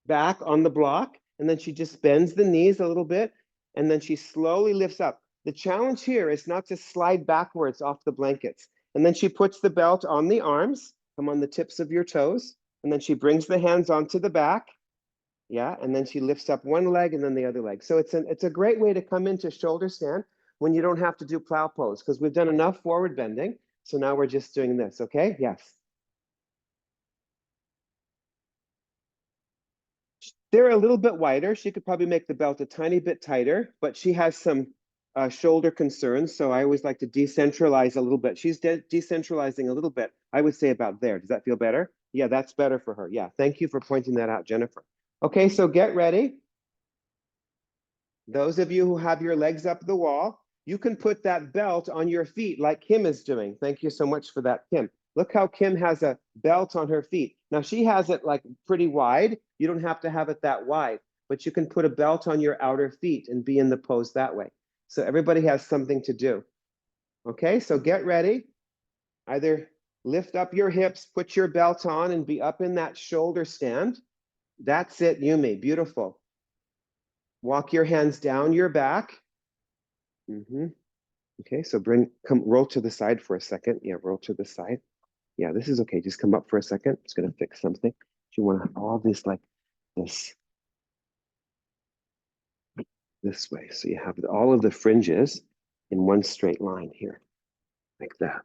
back on the block, and then she just bends the knees a little bit, and then she slowly lifts up. The challenge here is not to slide backwards off the blankets. And then she puts the belt on the arms, come on the tips of your toes, and then she brings the hands onto the back. Yeah, and then she lifts up one leg and then the other leg. So it's a great way to come into shoulder stand when you don't have to do plow pose, because we've done enough forward bending. So now we're just doing this, okay? Yes. They're a little bit wider. She could probably make the belt a tiny bit tighter, but she has some shoulder concerns. So I always like to decentralize a little bit. She's decentralizing a little bit. I would say about there. Does that feel better? Yeah, that's better for her. Yeah, thank you for pointing that out, Jennifer. Okay, so get ready. Those of you who have your legs up the wall, you can put that belt on your feet like Kim is doing. Thank you so much for that, Kim. Look how Kim has a belt on her feet. Now she has it like pretty wide. You don't have to have it that wide, but you can put a belt on your outer feet and be in the pose that way. So everybody has something to do. Okay, so get ready. Either lift up your hips, put your belt on and be up in that shoulder stand. That's it, Yumi, beautiful. Walk your hands down your back. Okay, so roll to the side for a second. Yeah, roll to the side. Yeah, this is okay. Just come up for a second. Just gonna fix something. You want to have all this like this way. So you have all of the fringes in one straight line here, like that.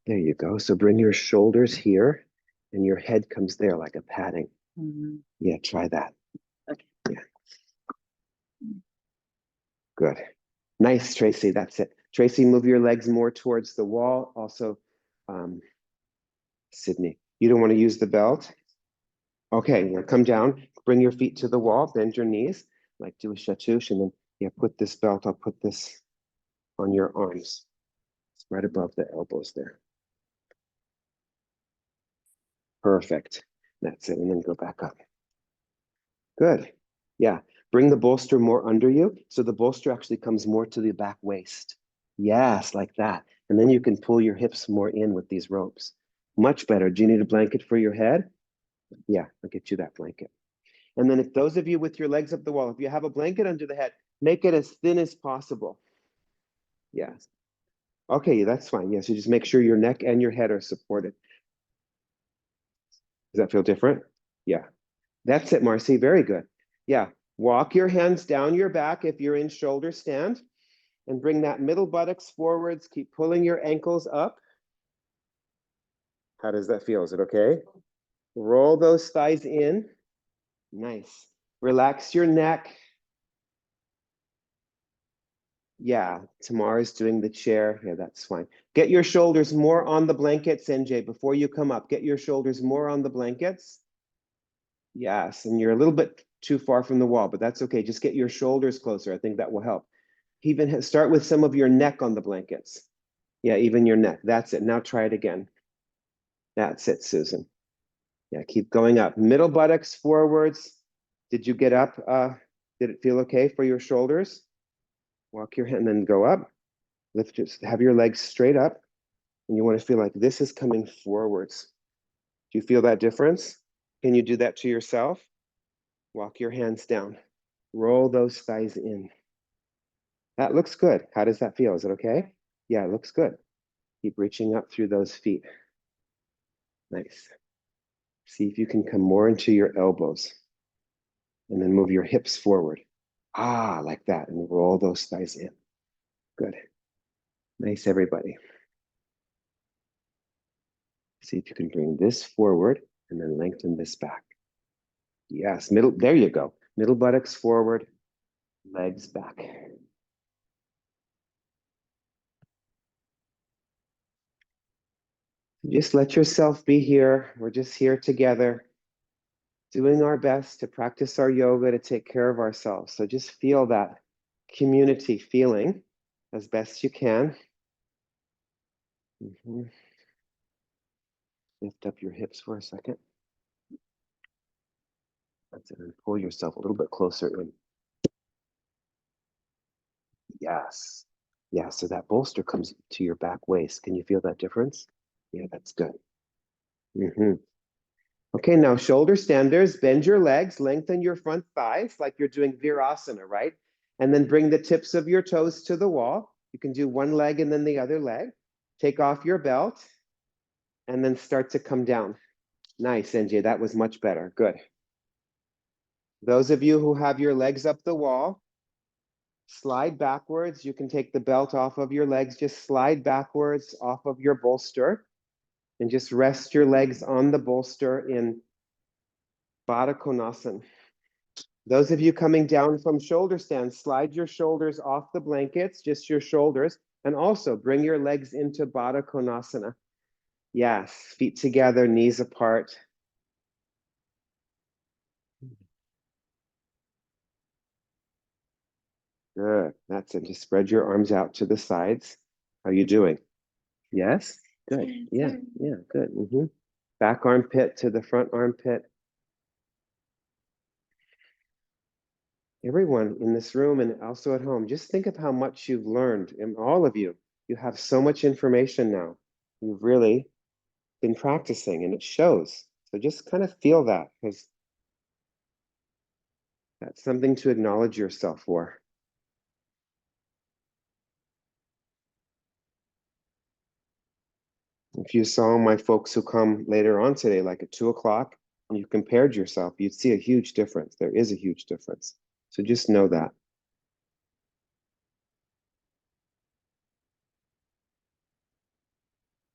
There you go. So bring your shoulders here and your head comes there like a padding. Yeah, try that. Okay. Yeah. Good. Nice, Tracy. That's it. Tracy, move your legs more towards the wall. Also, Sydney, you don't want to use the belt. Okay, yeah, come down, bring your feet to the wall, bend your knees, like do a shatush, and then yeah, put this belt, I'll put this on your arms. It's right above the elbows there. Perfect. That's it, and then go back up. Good. Yeah, bring the bolster more under you, so the bolster actually comes more to the back waist. Yes, like that. And then you can pull your hips more in with these ropes. Much better. Do you need a blanket for your head? Yeah, I'll get you that blanket. And then if those of you with your legs up the wall, if you have a blanket under the head, make it as thin as possible. Yes. Okay, that's fine. Yes, you just make sure your neck and your head are supported. Does that feel different? Yeah. That's it, Marcy. Very good. Yeah. Walk your hands down your back if you're in shoulder stand and bring that middle buttocks forwards. Keep pulling your ankles up. How does that feel? Is it okay? Roll those thighs in. Nice. Relax your neck. Yeah, Tamara's doing the chair. Yeah, that's fine. Get your shoulders more on the blankets, NJ, before you come up. Get your shoulders more on the blankets. Yes, and you're a little bit too far from the wall, but that's okay. Just get your shoulders closer. I think that will help. Even start with some of your neck on the blankets. Yeah, even your neck. That's it. Now try it again. That's it, Susan. Yeah, keep going up. Middle buttocks forwards. Did you get up? Did it feel okay for your shoulders? Walk your hand and then go up. Lift just have your legs straight up. And you want to feel like this is coming forwards. Do you feel that difference? Can you do that to yourself? Walk your hands down. Roll those thighs in. That looks good. How does that feel? Is it okay? Yeah, it looks good. Keep reaching up through those feet. Nice. See if you can come more into your elbows. And then move your hips forward. Ah, like that. And roll those thighs in. Good. Nice, everybody. See if you can bring this forward and then lengthen this back. Yes, middle, there you go. Middle buttocks forward, legs back. Just let yourself be here. We're just here together, doing our best to practice our yoga, to take care of ourselves. So just feel that community feeling as best you can. Lift up your hips for a second. That's it. And pull yourself a little bit closer in. Yes. Yeah, so that bolster comes to your back waist. Can you feel that difference? Yeah, that's good. Okay, now shoulder standers. Bend your legs, lengthen your front thighs like you're doing virasana, right? And then bring the tips of your toes to the wall. You can do one leg and then the other leg. Take off your belt and then start to come down. Nice, NJ. That was much better. Good. Those of you who have your legs up the wall, slide backwards. You can take the belt off of your legs. Just slide backwards off of your bolster and just rest your legs on the bolster in padottanasana. Those of you coming down from shoulder stands, slide your shoulders off the blankets, just your shoulders, and also bring your legs into padottanasana. Yes, feet together, knees apart. Good, that's it. Just spread your arms out to the sides. How are you doing? Yes, good. Yeah, good. Back armpit to the front armpit. Everyone in this room and also at home, just think of how much you've learned. And all of you, you have so much information now. You've really been practicing and it shows. So just kind of feel that because that's something to acknowledge yourself for. If you saw my folks who come later on today, like at 2 o'clock, and you compared yourself, you'd see a huge difference. There is a huge difference. So just know that.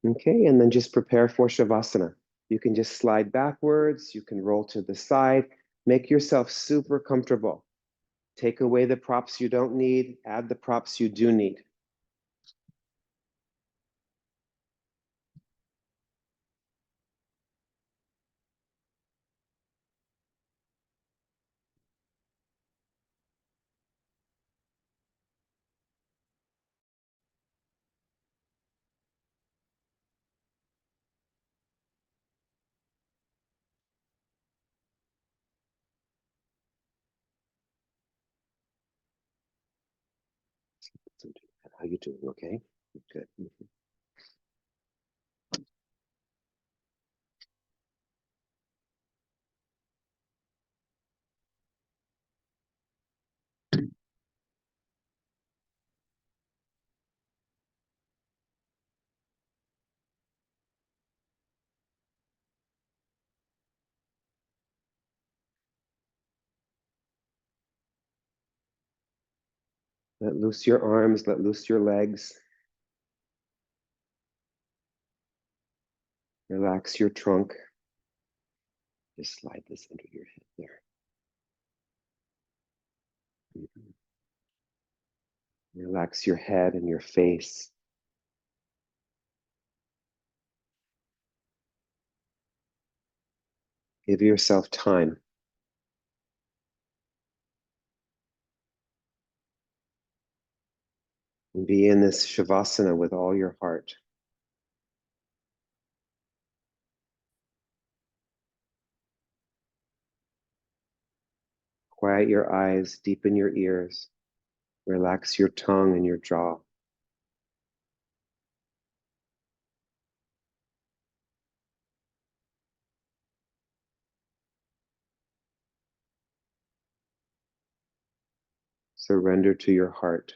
Okay, and then just prepare for Savasana. You can just slide backwards, you can roll to the side, make yourself super comfortable. Take away the props you don't need, add the props you do need. How you doing? Okay, good. Let loose your arms, let loose your legs. Relax your trunk. Just slide this under your head there. Relax your head and your face. Give yourself time. And be in this Shavasana with all your heart. Quiet your eyes, deepen your ears. Relax your tongue and your jaw. Surrender to your heart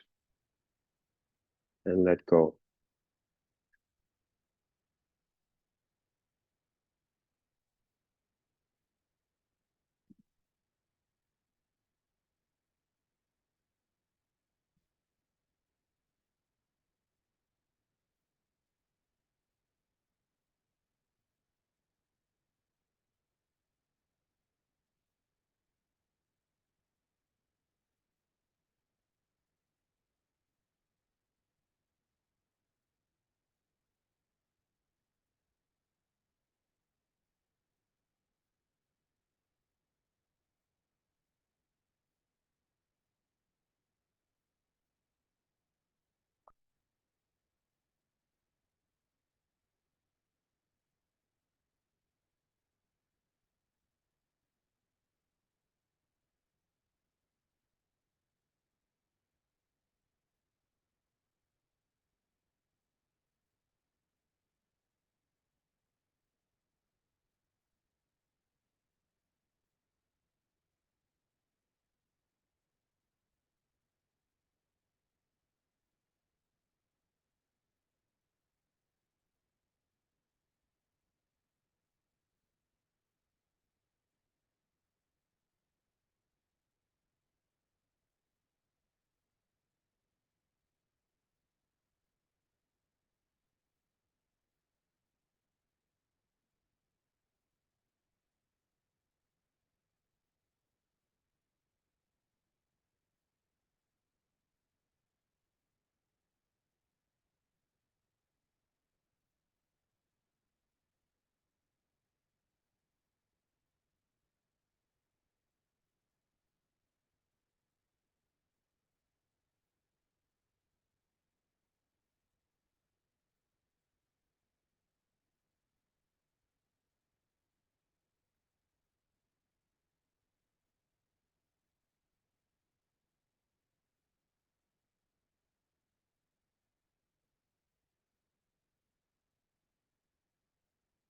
and let go.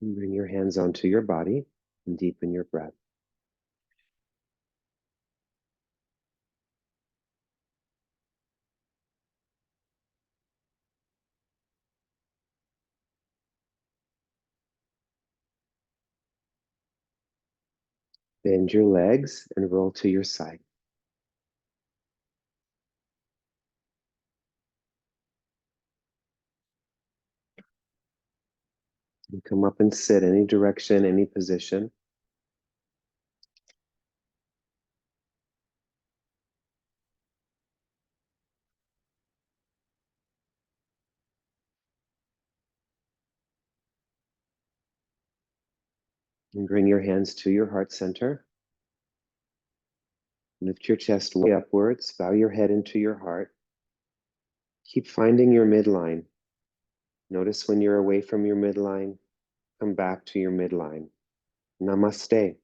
And bring your hands onto your body and deepen your breath. Bend your legs and roll to your side. And come up and sit any direction, any position. And bring your hands to your heart center. Lift your chest way upwards. Bow your head into your heart. Keep finding your midline. Notice when you're away from your midline, come back to your midline. Namaste.